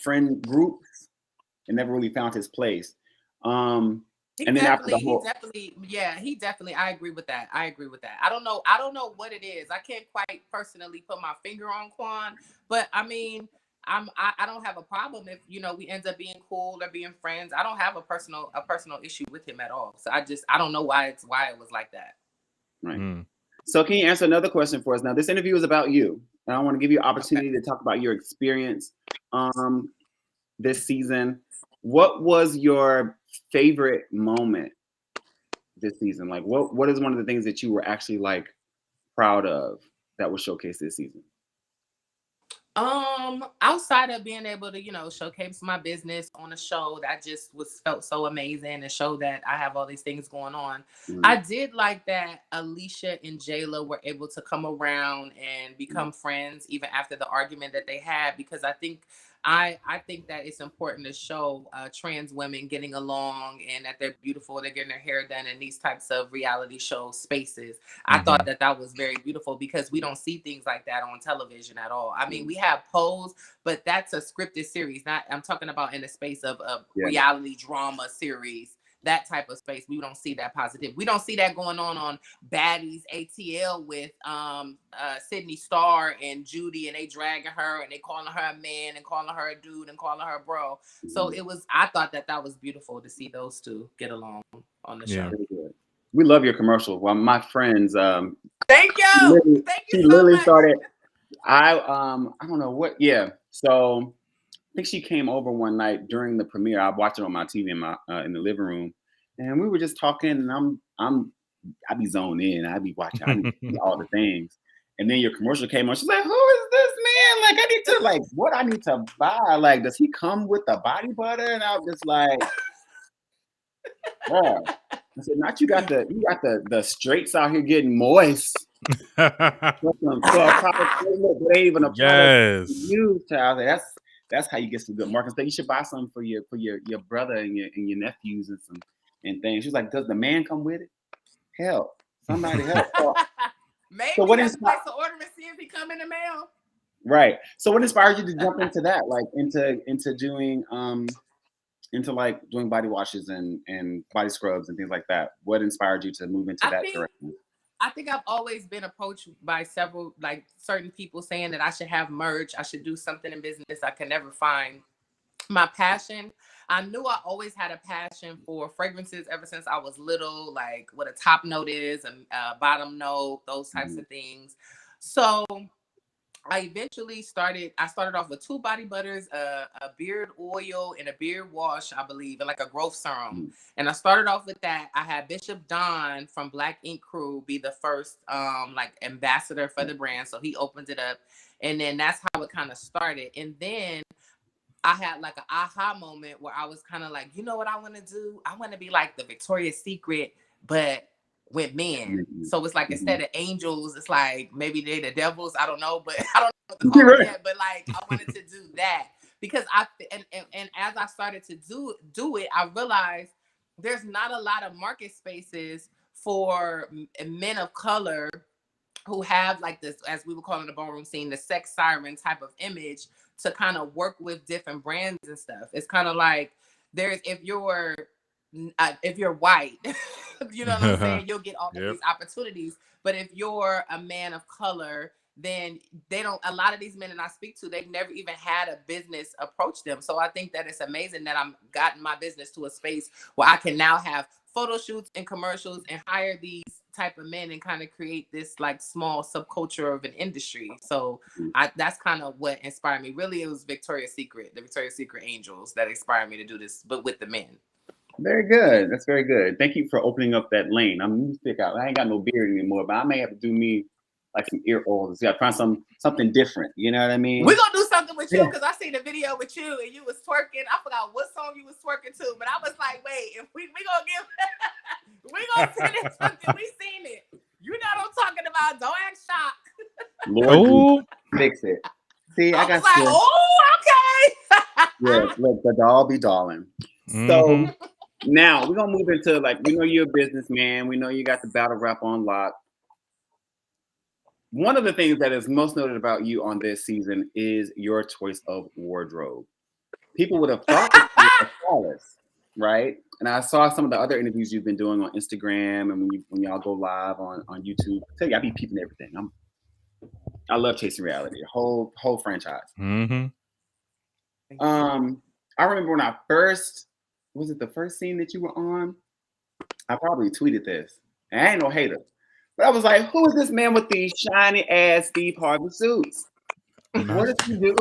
friend groups. never really found his place. He and then after the definitely, whole, he definitely. I agree with that. I don't know what it is. I can't quite personally put my finger on Quan, but I mean, I don't have a problem if we end up being cool or being friends. I don't have a personal issue with him at all. So I don't know why it was like that. Right. So can you answer another question for us? Now, this interview is about you, and I want to give you an opportunity to talk about your experience this season. What was your favorite moment this season? Like, what is one of the things that you were actually like proud of that was showcased this season? Outside of being able to, showcase my business on a show that just felt so amazing and show that I have all these things going on. I did like that Alicia and Jayla were able to come around and become friends even after the argument that they had, because I think that it's important to show trans women getting along and that they're beautiful, they're getting their hair done in these types of reality show spaces. I thought that was very beautiful because we don't see things like that on television at all. I mean, we have Pose, but that's a scripted series. I'm talking about in the space of reality drama series. That type of space, we don't see that positive. We don't see that going on Baddies ATL with Sydney Starr and Judy, and they dragging her and they calling her a man and calling her a dude and calling her a bro. So I thought that was beautiful to see those two get along on the show. We love your commercial. Well, my friends, thank you. She literally started. I don't know what. Yeah. So I think she came over one night during the premiere. I watched it on my TV in the living room, and we were just talking. And I be zoned in. I be watching. I be all the things. And then your commercial came on. She's like, "Who is this man? Like, I need to what I need to buy. Like, does he come with the body butter?" And I was just like, "Wow." I said, "Not you got the straights out here getting moist." Yes. That's how you get some good markets. So you should buy something for your brother and your nephews and things. She was like, "Does the man come with it? Help. Somebody help." Maybe so that's place to order and see if he come in the mail. Right. So what inspired you to jump into that? Like into doing doing body washes and body scrubs and things like that. What inspired you to move into that direction? I think I've always been approached by several, certain people saying that I should have merch. I should do something in business. I can never find my passion. I knew I always had a passion for fragrances ever since I was little, like what a top note is, a bottom note, those types of things. So I eventually started off with 2 body butters, a beard oil and a beard wash, I believe, and like a growth serum. And I started off with that. I had Bishop Don from Black Ink Crew be the first ambassador for the brand. So he opened it up. And then that's how it kind of started. And then I had like an aha moment where I was kind of like, you know what I want to do? I want to be like the Victoria's Secret, but with men. So it's like instead of angels, it's like maybe they're the devils. I don't know, but I don't know what to call it yet. But like I wanted to do that because and as I started to do it, I realized there's not a lot of market spaces for men of color who have like this, as we would call in the ballroom scene, the sex siren type of image to kind of work with different brands and stuff. It's kind of like if you're white, you know what I'm saying? You'll get all of these opportunities. But if you're a man of color, then a lot of these men that I speak to, they've never even had a business approach them. So I think that it's amazing that I'm gotten my business to a space where I can now have photo shoots and commercials and hire these type of men and kind of create this like small subculture of an industry. So that's kind of what inspired me. Really, it was the Victoria's Secret Angels that inspired me to do this, but with the men. Very good. That's very good. Thank you for opening up that lane. I'm stick out. I ain't got no beard anymore, but I may have to do me like some ear oils. Yeah, find something different. You know what I mean? We're gonna do something with you because I seen a video with you and you was twerking. I forgot what song you was twerking to, but I was like, wait, if we gonna give we gonna send it something. We seen it. You know what I'm talking about. Don't act shocked. Lord, fix it. See, I got like, okay. Yeah, let the doll be darling. So now we're gonna move into we know you're a businessman. We know you got the battle rap on lock. One of the things that is most noted about you on this season is your choice of wardrobe. people would have thought that you were flawless, right? And I saw some of the other interviews you've been doing on Instagram and when y'all go live on YouTube. I tell you, I be peeping everything. I love chasing reality, whole franchise. Mm-hmm. I remember when I first was it the first scene that you were on? I probably tweeted this. And I ain't no hater. But I was like, who is this man with these shiny ass Steve Harvey suits? What does he do?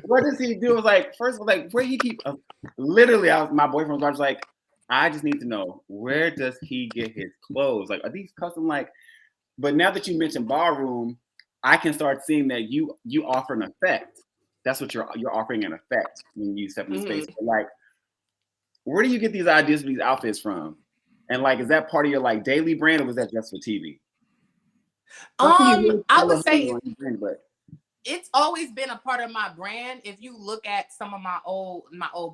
What does he do? It was like, first of all, like, where he keep literally my boyfriend was like, I just need to know, where does he get his clothes? Like, are these custom? Like, but now that you mentioned ballroom, I can start seeing that you offer an effect. That's what you're offering, an effect when you step in space. But like, where do you get these ideas for these outfits from? And like, is that part of your like daily brand, or was that just for TV? I would say it's always been a part of my brand. If you look at some of my old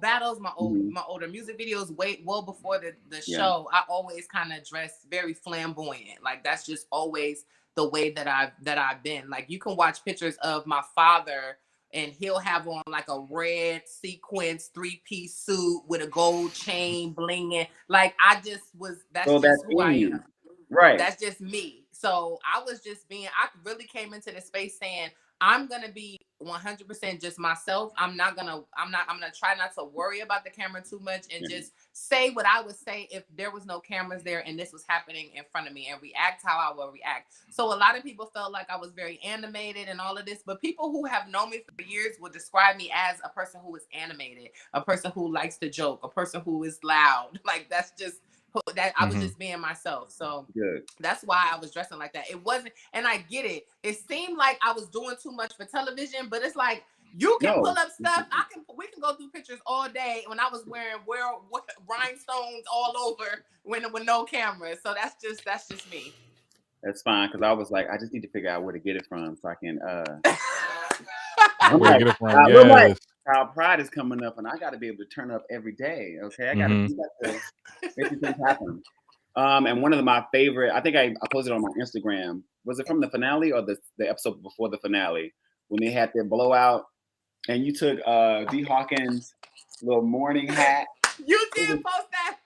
battles, my older music videos, well before the show, I always kind of dress very flamboyant. Like that's just always the way that I've been. Like you can watch pictures of my father, and he'll have on like a red sequence 3-piece suit with a gold chain blinging. Like that's just who I am. Right. That's just me. So I really came into this space saying, I'm going to be 100% just myself. I'm going to try not to worry about the camera too much and just say what I would say if there was no cameras there and this was happening in front of me, and react how I will react. So a lot of people felt like I was very animated and all of this, but people who have known me for years would describe me as a person who is animated, a person who likes to joke, a person who is loud. Like that's just that I was just being myself. So that's why I was dressing like that. It wasn't, and I get it. It seemed like I was doing too much for television, but it's like you can pull up stuff. We can go through pictures all day when I was wearing rhinestones all over when no camera. So that's just me. That's fine, because I was like, I just need to figure out where to get it from so I can Where to get it from? Yes. Child Pride is coming up, and I got to be able to turn up every day. Okay, I got to make these things happen. And one of my favorite, I think I posted on my Instagram. Was it from the finale or the episode before the finale when they had their blowout, and you took D Hawkins' little morning hat? You did post that.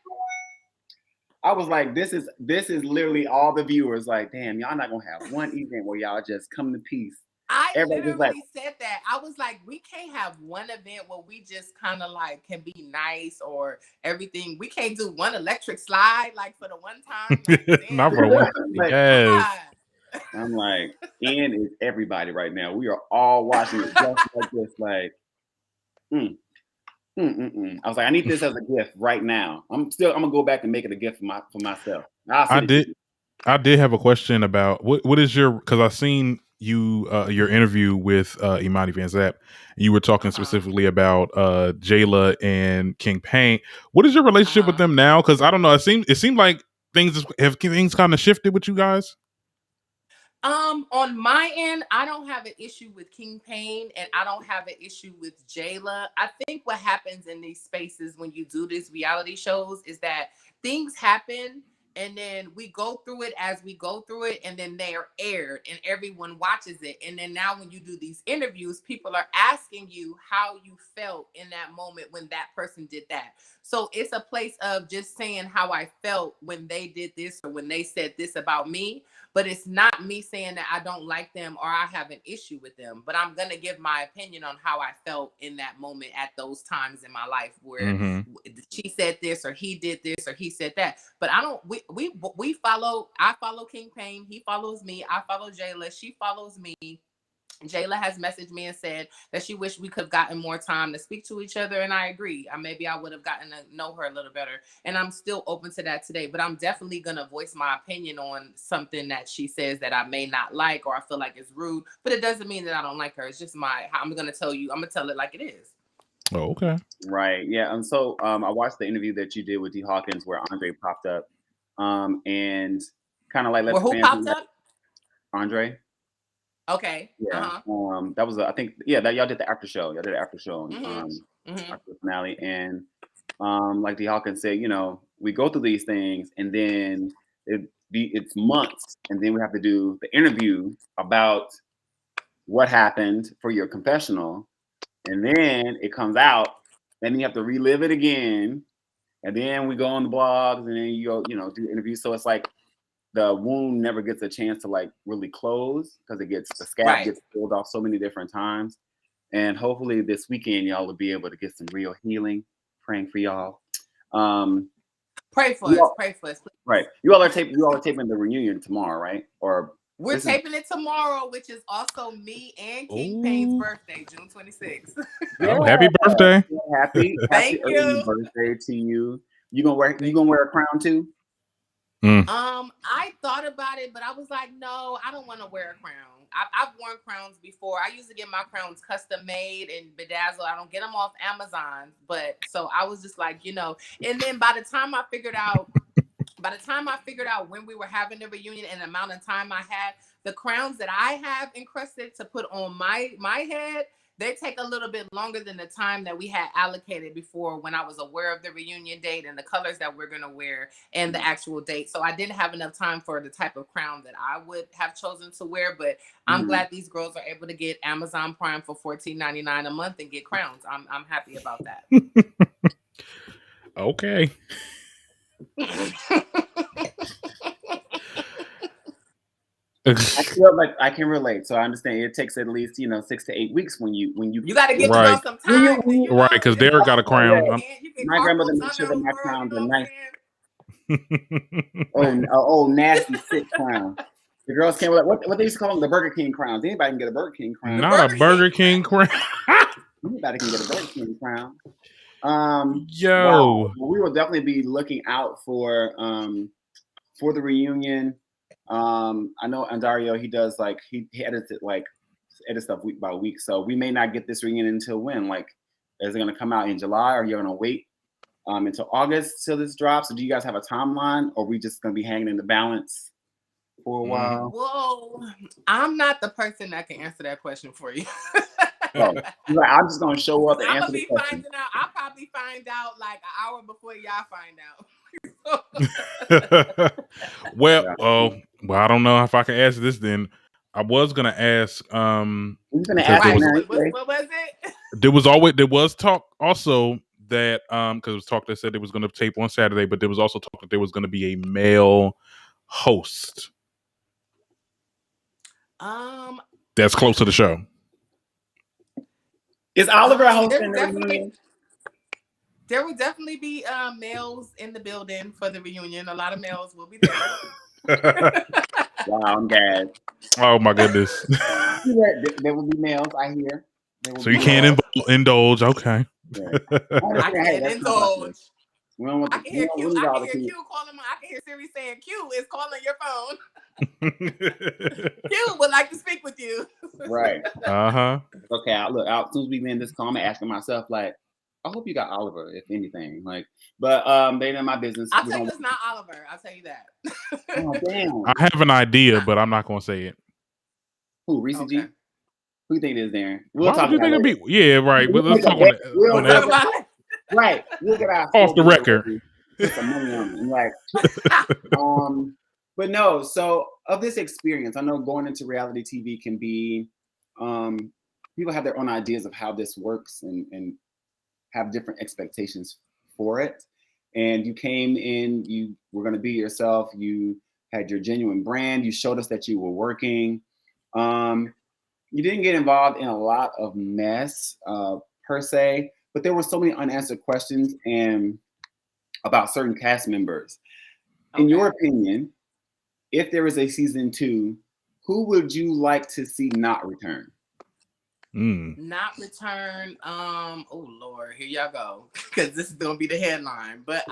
I was like, this is literally all the viewers. Like, damn, y'all not gonna have one event where y'all just come to peace. I literally said that. I was like, we can't have one event where we just kind of like can be nice or everything. We can't do one electric slide like for the one time. Like, not for the one. Yes. I'm like, Ian is everybody right now. We are all watching it just like this. Like, I was like, I need this as a gift right now. I'm gonna go back and make it a gift for myself. I did have a question about what is your, because I've seen you your interview with Imani Van Zap. You were talking specifically about Jayla and King Paint. What is your relationship with them now? Because I don't know. It seemed like things kind of shifted with you guys. On my end, I don't have an issue with King Pain and I don't have an issue with Jayla. I think what happens in these spaces when you do these reality shows is that things happen and then we go through it as we go through it, and then they are aired and everyone watches it. And then now when you do these interviews, people are asking you how you felt in that moment when that person did that. So it's a place of just saying how I felt when they did this or when they said this about me. But it's not me saying that I don't like them or I have an issue with them. But I'm going to give my opinion on how I felt in that moment at those times in my life where she said this or he did this or he said that. But I don't, I follow King Payne. He follows me. I follow Jayla. She follows me. Jayla has messaged me and said that she wished we could have gotten more time to speak to each other. And I agree. Maybe I would have gotten to know her a little better. And I'm still open to that today. But I'm definitely going to voice my opinion on something that she says that I may not like or I feel like it's rude. But it doesn't mean that I don't like her. It's just I'm going to tell you. I'm going to tell it like it is. Oh, okay. Right. Yeah. And so I watched the interview that you did with D Hawkins where Andre popped up. And kind of like let who popped up? Andre. Okay. Yeah. That was I think that y'all did the after show. Y'all did the after show after the finale, and like D Hawkins said, we go through these things, and then it's months, and then we have to do the interview about what happened for your confessional, and then it comes out, and then you have to relive it again, and then we go on the blogs, and then you go, do interviews. So it's like the wound never gets a chance to like really close because the scab gets pulled off so many different times. And hopefully this weekend y'all will be able to get some real healing. Praying for y'all. Pray for us. Pray for us. Please. Right. You all are taping the reunion tomorrow, right? Or we're taping it tomorrow, which is also me and King Payne's birthday, June 26th. Oh, happy birthday! Happy early birthday to you. You gonna wear a crown too? I thought about it, but I was like, no, I don't want to wear a crown. I've worn crowns before. I used to get my crowns custom made and bedazzled. I don't get them off Amazon, but so I was just like, and then by the time I figured out when we were having the reunion and the amount of time I had, the crowns that I have encrusted to put on my head, they take a little bit longer than the time that we had allocated before when I was aware of the reunion date and the colors that we're going to wear and the actual date. So I didn't have enough time for the type of crown that I would have chosen to wear, but I'm glad these girls are able to get Amazon Prime for $14.99 a month and get crowns. I'm happy about that. Okay. I feel like I can relate, so I understand it takes at least 6 to 8 weeks when you got to give them some time, right? Because Derek got a crown. My grandmother made sure that my crowns are nice. oh, nasty sick crown. The girls came with what they used to call them, the Burger King crowns. Anybody can get a Burger King crown. Not a Burger King crown. Anybody can get a Burger King crown. Yo, we will definitely be looking out for the reunion. I know Andario, he does like he edits stuff week by week, so we may not get this reunion until when? Like, is it going to come out in July, or you're going to wait until August till this drops? So do you guys have a timeline, or are we just going to be hanging in the balance for a while? Well, I'm not the person that can answer that question for you. I'm just going to show up and answer the question. I'll probably find out like an hour before y'all find out. well, I don't know if I can answer this. Then I was gonna ask. What was it? There was talk also that because it was talk that said it was going to tape on Saturday, but there was also talk that there was going to be a male host. That's close to the show. Is Oliver hosting the reunion? There will definitely be males in the building for the reunion. A lot of males will be there. Wow, I'm bad. Oh my goodness. There will be males, I hear. So you can't indulge. Okay. Yeah. I can't indulge. I can hear Q calling I can hear Siri saying Q is calling your phone. Q would like to speak with you. Right. Uh-huh. Okay, as soon as we end this call, I'm asking myself, like, I hope you got Oliver, if anything. Like, but they know my business. I'll tell you it's not Oliver. I'll tell you that. Oh, damn. I have an idea, but I'm not gonna say it. Who, Reese G? Who you think it is, Darren? We'll talk about it. Yeah, right. Let's talk about it. Right. We'll get our off the record. Put some money on it. Like, but no, so of this experience, I know going into reality TV can be people have their own ideas of how this works and have different expectations for it. And you came in, you were going to be yourself. You had your genuine brand. You showed us that you were working. You didn't get involved in a lot of mess per se, but there were so many unanswered questions and about certain cast members. Okay. In your opinion, if there is a season 2, who would you like to see not return? Not return. Oh Lord, here y'all go, because this is gonna be the headline. But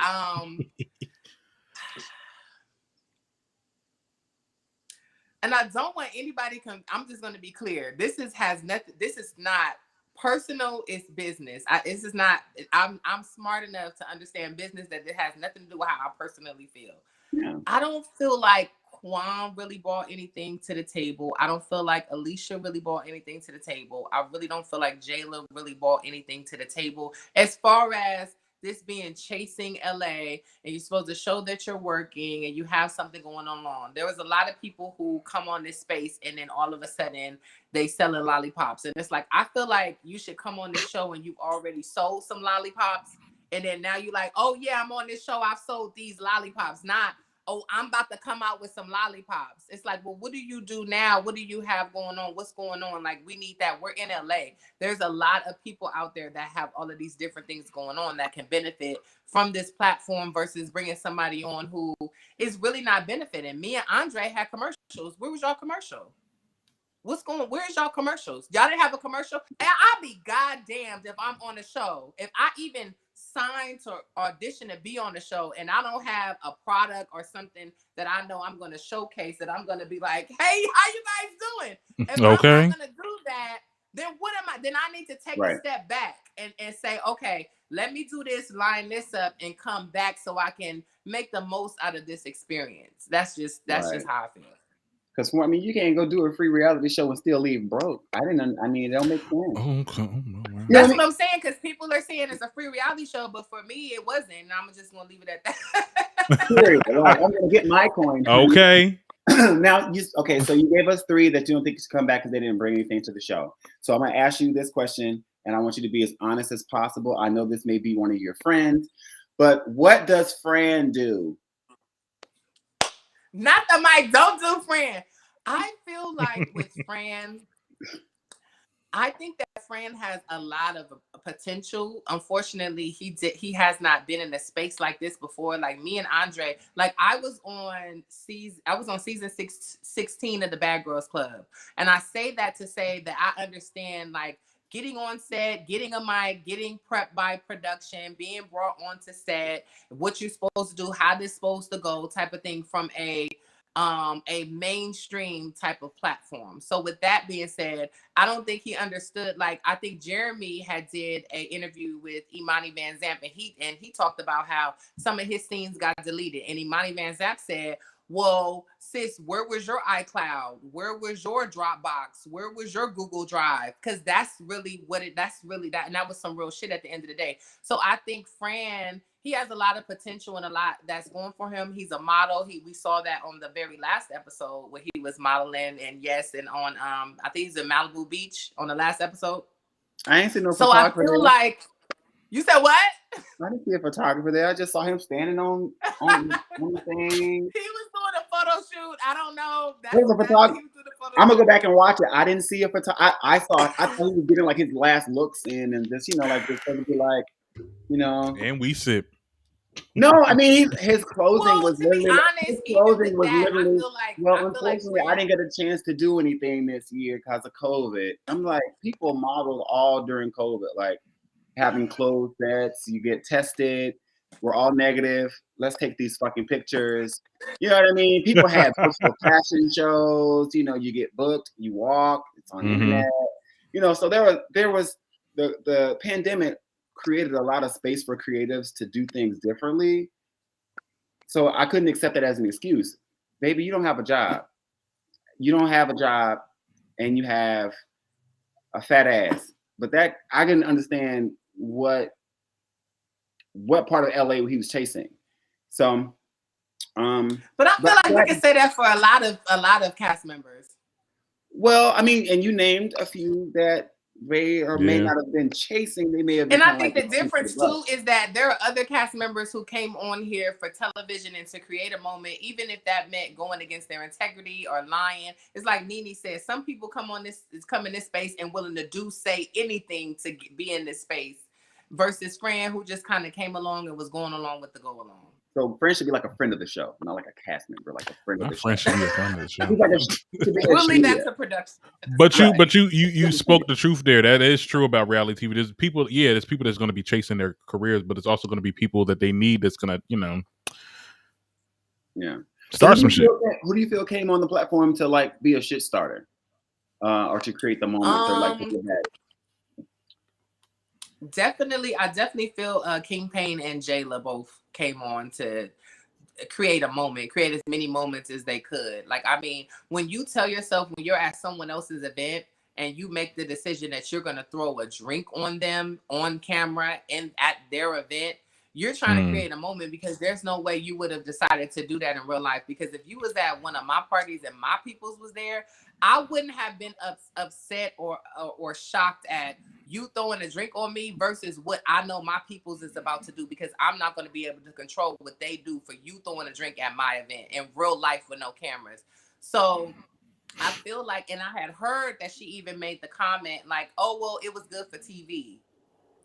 and I don't want anybody. I'm just gonna be clear. This has nothing. This is not personal. It's business. This is not. I'm smart enough to understand business that it has nothing to do with how I personally feel. Yeah. I don't feel like Quan really brought anything to the table. I don't feel like Alicia really brought anything to the table. I really don't feel like Jayla really brought anything to the table as far as this being chasing LA and you're supposed to show that you're working and you have something going on. There was a lot of people who come on this space and then all of a sudden they selling lollipops. And it's like, I feel like you should come on this show and you already sold some lollipops. And then now you're like, oh yeah, I'm on this show. I've sold these lollipops. Not, oh, I'm about to come out with some lollipops. It's like, well, what do you do now? What do you have going on? What's going on? Like, we need that. We're in LA. There's a lot of people out there that have all of these different things going on that can benefit from this platform versus bringing somebody on who is really not benefiting. Me and Andre had commercials. Where was y'all commercial? Where's y'all commercials? Y'all didn't have a commercial? And I'll be goddamned if I'm on a show. If I even signed to audition to be on the show and I don't have a product or something that I know I'm going to showcase, that I'm going to be like, hey, how you guys doing? If I'm not going to do that, then what am I? Then I need to take a step back and say, okay, let me do this, line this up and come back so I can make the most out of this experience. That's just how I feel. Because I mean, you can't go do a free reality show and still leave broke. I mean, it don't make sense. Okay. That's what I'm saying. Because people are saying it's a free reality show, but for me, it wasn't. And I'm just gonna leave it at that. Like, I'm gonna get my coin. Okay. Now, so you gave us 3 that you don't think should come back because they didn't bring anything to the show. So I'm gonna ask you this question, and I want you to be as honest as possible. I know this may be one of your friends, but what does Fran do? Not the mic. Don't do Fran. I feel like with Fran, I think that Fran has a lot of potential. Unfortunately, he has not been in a space like this before. Like me and Andre, like I was on season 16 of the Bad Girls Club. And I say that to say that I understand like getting on set, getting a mic, getting prepped by production, being brought onto set, what you're supposed to do, how this supposed to go, type of thing from a mainstream type of platform. So with that being said, I don't think he understood. Like I think Jeremy had did an interview with Imani Van Zant, and he talked about how some of his scenes got deleted. And Imani Van Zant said, well, sis, where was your iCloud? Where was your Dropbox? Where was your Google Drive? Because that's really that. And that was some real shit at the end of the day. So I think Fran, he has a lot of potential and a lot that's going for him. He's a model. We saw that on the very last episode where he was modeling and on I think he's in Malibu Beach on the last episode. I ain't seen no photographer. So I feel like you said what? I didn't see a photographer there. I just saw him standing on the thing. He was doing a photo shoot. I don't know. There's a photographer. I'm gonna go back and watch it. I didn't see a photographer. I thought he was getting like his last looks in and just like just to be like, And we sip. No, I mean his closing was literally. Unfortunately, I didn't get a chance to do anything this year because of COVID. I'm like, people modeled all during COVID, like having closed sets. You get tested. We're all negative. Let's take these fucking pictures. You know what I mean? People have virtual fashion shows. You get booked. You walk. It's on the internet. So there was the pandemic created a lot of space for creatives to do things differently. So I couldn't accept that as an excuse. Baby, you don't have a job. You don't have a job and you have a fat ass. But that I didn't understand what part of LA he was chasing. So but I feel like we can say that for a lot of cast members. Well, I mean, and you named a few that may or may not have been chasing. They may have been. And I think the difference too is that there are other cast members who came on here for television and to create a moment, even if that meant going against their integrity or lying. It's like Nene said, some people come in this space and willing to say anything to be in this space, versus Fran, who just kind of came along and was going along with the go along. So Fran should be like a friend of the show, not like a cast member, like a friend of the show. Should be a friend of the show. We'll leave that to production. But you spoke the truth there. That is true about reality TV. There's people that's going to be chasing their careers, but it's also going to be people that they need that's going to, start some shit. Who do you feel came on the platform to like be a shit starter, or to create the moment, or like that? I definitely feel King Payne and Jayla both came on to create as many moments as they could. Like, I mean, when you tell yourself when you're at someone else's event and you make the decision that you're going to throw a drink on them on camera and at their event, You're trying to create a moment because there's no way you would have decided to do that in real life. Because if you was at one of my parties and my peoples was there, I wouldn't have been upset or shocked at you throwing a drink on me versus what I know my peoples is about to do, because I'm not going to be able to control what they do for you throwing a drink at my event in real life with no cameras. So I feel like, and I had heard that she even made the comment like, oh, well, it was good for TV.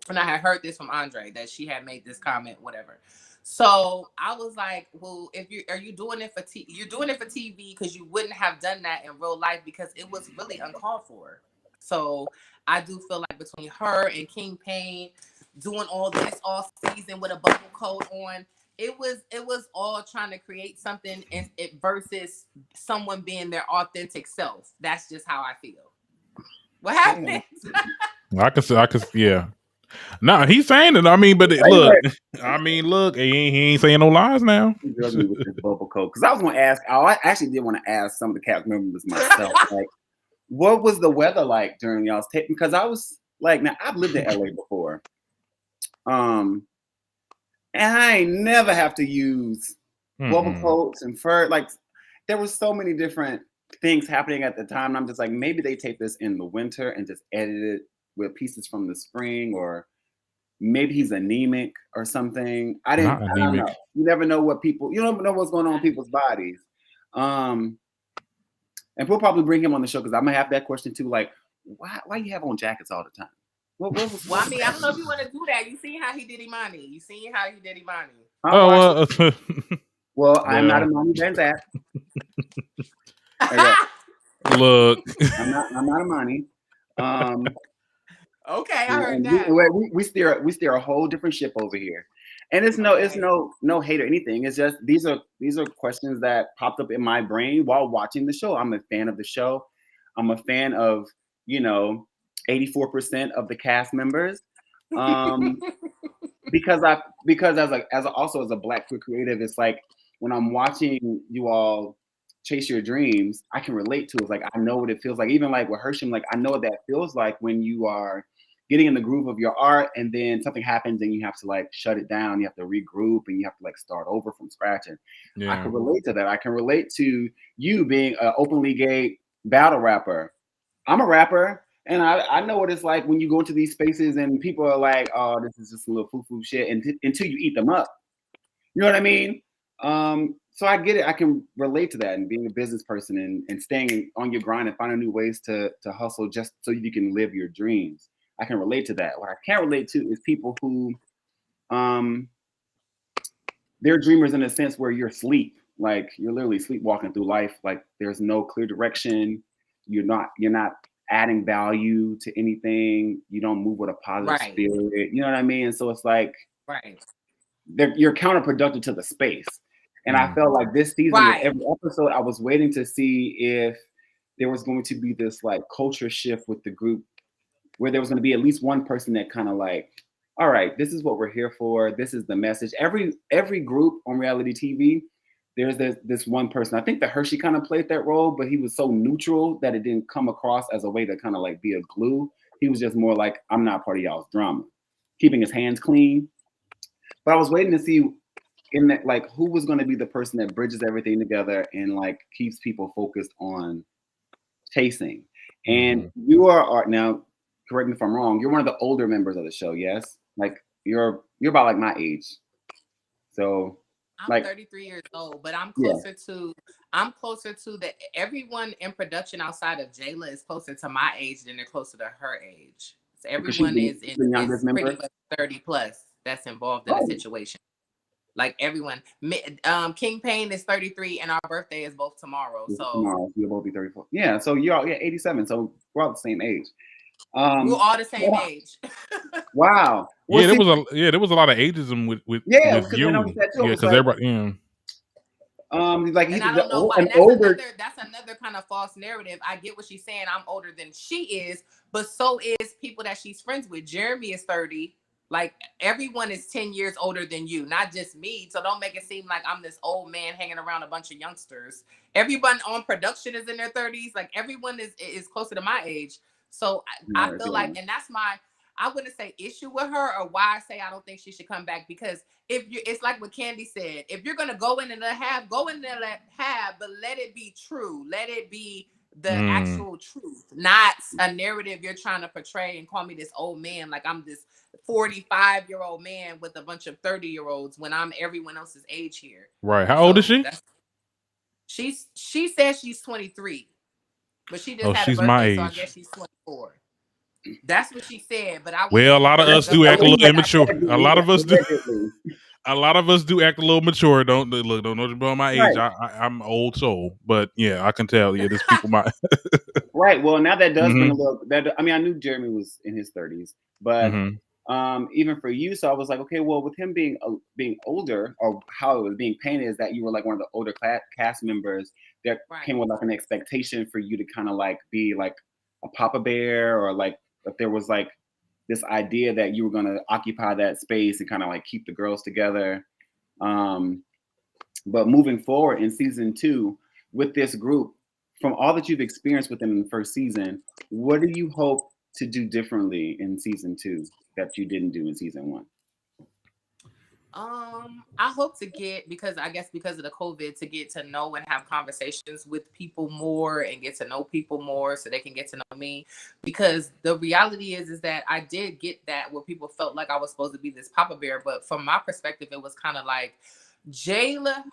And I had heard this from Andre that she had made this comment, whatever. So I was like, well, are you doing it for you're doing it for TV, because you wouldn't have done that in real life because it was really uncalled for. So I do feel like between her and King Payne doing all this all season with a bubble coat on, it was all trying to create something versus someone being their authentic self. That's just how I feel. What happened? I could, yeah. Nah, he's saying it. I mean, but look, he ain't saying no lies now. With this bubble coat, because I was going to ask. I actually did want to ask some of the cast members myself, like, what was the weather like during y'all's tape? Because I was like, now I've lived in LA before, and I ain't never have to use bubble coats and fur. Like, there was so many different things happening at the time. And I'm just like, maybe they take this in the winter and just edit it with pieces from the spring, or maybe he's anemic or something. I don't know. You never know you don't know what's going on in people's bodies. And we'll probably bring him on the show because I'm gonna have that question too. Like, why you have on jackets all the time? Well, I mean, I don't know if you want to do that. You seen how he did Imani. Well, I'm not Imani Van Zant. Look, I'm not Imani. Okay, I heard that. We steer a whole different ship over here, and it's no hate or anything. It's just these are questions that popped up in my brain while watching the show. I'm a fan of the show. I'm a fan of 84% of the cast members, because as a Black queer creative, it's like when I'm watching you all chase your dreams, I can relate to it. It's like I know what it feels like. Even like with Hersham, like I know what that feels like when you are getting in the groove of your art and then something happens and you have to like shut it down. You have to regroup and you have to like start over from scratch. And I can relate to that. I can relate to you being an openly gay battle rapper. I'm a rapper, and I know what it's like when you go into these spaces and people are like, oh, this is just a little foo-foo shit, until you eat them up. You know what I mean? So I get it. I can relate to that, and being a business person and staying on your grind and finding new ways to hustle just so you can live your dreams. I can relate to that. What I can't relate to is people who, they're dreamers in a sense where you're asleep. Like you're literally sleepwalking through life. Like there's no clear direction. You're not adding value to anything. You don't move with a positive spirit. You know what I mean? And so it's like, you're counterproductive to the space. And I felt like this season, with every episode, I was waiting to see if there was going to be this like culture shift with the group, where there was going to be at least one person that kind of like, all right, this is what we're here for. This is the message. Every group on reality TV, there's this one person. I think that Hershey kind of played that role, but he was so neutral that it didn't come across as a way to kind of like be a glue. He was just more like, I'm not part of y'all's drama, keeping his hands clean. But I was waiting to see in that, like, who was going to be the person that bridges everything together and like keeps people focused on chasing. And you are now, correct me if I'm wrong, you're one of the older members of the show, yes? Like you're about like my age. So I'm like 33 years old, but I'm closer to everyone in production outside of Jayla is closer to my age than they're closer to her age. So everyone is pretty much 30 plus that's involved in the situation. Like everyone, King Payne is 33 and our birthday is both tomorrow. So you'll both be 34. Yeah, so you're all 87. So we're all the same age. We're all the same age. Wow. Well, there was a lot of ageism with you. Yeah, because everybody. Like and I don't know why. That's another kind of false narrative. I get what she's saying. I'm older than she is, but so is people that she's friends with. Jeremy is 30. Like everyone is 10 years older than you, not just me. So don't make it seem like I'm this old man hanging around a bunch of youngsters. Everyone on production is in their 30s. Like everyone is closer to my age. So I feel like, and I wouldn't say issue with her, or why I say I don't think she should come back, because it's like what Candy said. If you're gonna go in and go in there let have, but let it be true. Let it be the actual truth, not a narrative you're trying to portray and call me this old man like I'm this 45-year-old man with a bunch of 30-year-olds when I'm everyone else's age here. Right. How old is she? She says she's 23, but she just had a she's my birthday, age. so I guess she's 24. That's what she said, but a lot of us do act a little immature. A lot of us do. A lot of us do act a little mature. Don't know about my age. Right. I'm old soul, but yeah, I can tell. Yeah, there's people my right. Well, now that does bring a little. I mean, I knew Jeremy was in his 30s, but even for you, so I was like, okay, well, with him being older, or how it was being painted is that you were like one of the older cast members. There came with like an expectation for you to kind of like be like a Papa Bear, or like if there was like this idea that you were going to occupy that space and kind of like keep the girls together. But moving forward in season 2 with this group, from all that you've experienced with them in the first season, what do you hope to do differently in season 2 that you didn't do in season 1? I hope to get, because of the COVID, to get to know and have conversations with people more and get to know people more so they can get to know me. Because the reality is that I did get that where people felt like I was supposed to be this Papa Bear, but from my perspective, it was kind of like Jayla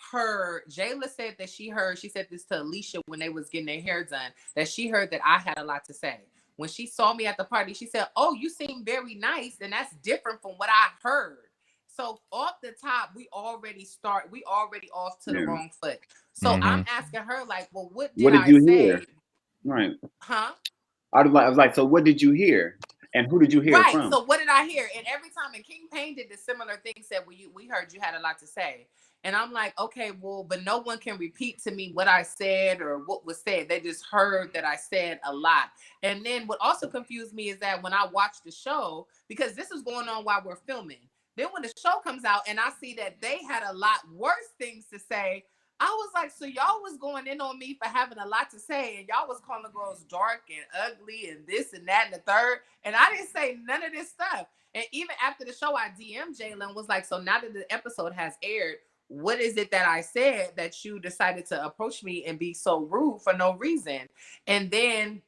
said that she said this to Alicia when they was getting their hair done, that she heard that I had a lot to say. When she saw me at the party, she said, "Oh, you seem very nice," and that's different from what I heard. So off the top, we already off to the wrong foot. So I'm asking her, like, well, what did you hear? Right. Huh? I was like, so what did you hear? And who did you hear from? So what did I hear? And every time, and King Payne did the similar thing, said, well, we heard you had a lot to say. And I'm like, okay, well, but no one can repeat to me what I said or what was said. They just heard that I said a lot. And then what also confused me is that when I watched the show, because this is going on while we're filming, then when the show comes out and I see that they had a lot worse things to say, I was like, so y'all was going in on me for having a lot to say, and y'all was calling girls dark and ugly and this and that and the third, and I didn't say none of this stuff. And even after the show, I DM'd Jalen, was like, so now that the episode has aired, what is it that I said that you decided to approach me and be so rude for no reason? And then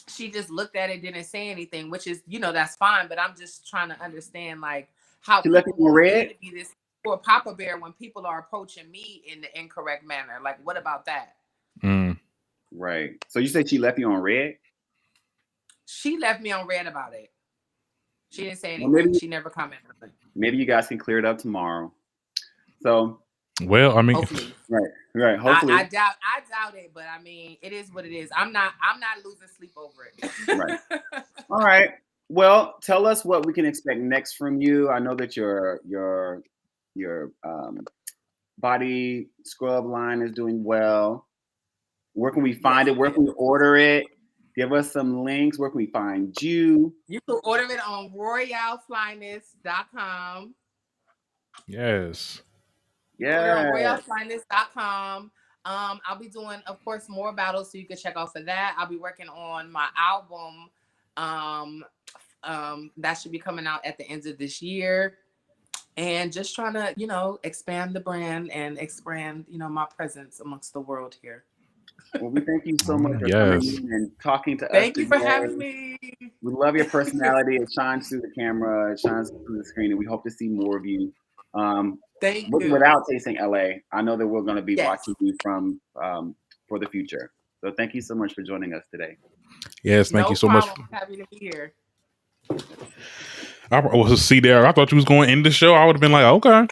she just looked at it, didn't say anything, which is, that's fine, but I'm just trying to understand, like, how she left you on red? Be this for Papa Bear when people are approaching me in the incorrect manner. Like, what about that? Right. So you said she left you on red? She left me on red about it. She didn't say anything. She never commented. Maybe you guys can clear it up tomorrow. So, well, I mean, hopefully. Right. Hopefully, I doubt it, but I mean, it is what it is. I'm not losing sleep over it. Right. All right. Well, tell us what we can expect next from you. I know that your body scrub line is doing well. Where can we find it? Where can we order it? Give us some links. Where can we find you? You can order it on royaleflyness.com. Yes. Yeah. royaleflyness.com. I'll be doing, of course, more battles, so you can check out for that. I'll be working on my album. That should be coming out at the end of this year, and just trying to, expand the brand and expand, my presence amongst the world here. Well, we thank you so much for coming in and talking to us. Thank you for having me. We love your personality. It shines through the camera. It shines through the screen, and we hope to see more of you. Thank you. Without Tasting LA, I know that we're going to be watching you from for the future. So thank you so much for joining us today. Yes, thank you so much. Happy to be here. I was see there. I thought you was going to end the show. I would have been like, okay.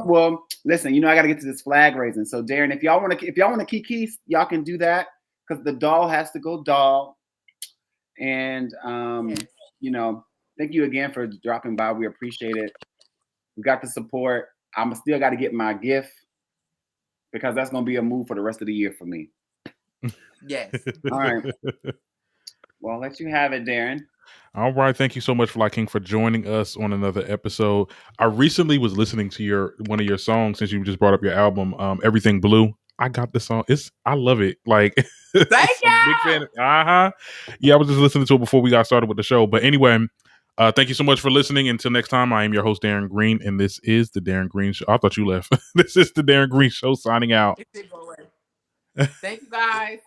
Well, listen. I got to get to this flag raising. So, Darren, if y'all want to kiki, y'all can do that, because the doll has to go doll. And thank you again for dropping by. We appreciate it. We got the support. I'm still got to get my gift, because that's going to be a move for the rest of the year for me. Yes. All right. Well, I'll let you have it, Darren. All right. Thank you so much, Fly King, for joining us on another episode. I recently was listening to one of your songs, since you just brought up your album, Everything Blue. I got the song. I love it. Like, Thank I'm a big fan. Yeah, I was just listening to it before we got started with the show. But anyway, thank you so much for listening. Until next time, I am your host, Darren Green, and this is the Darren Green Show. I thought you left. This is the Darren Green Show signing out. Thank you, guys.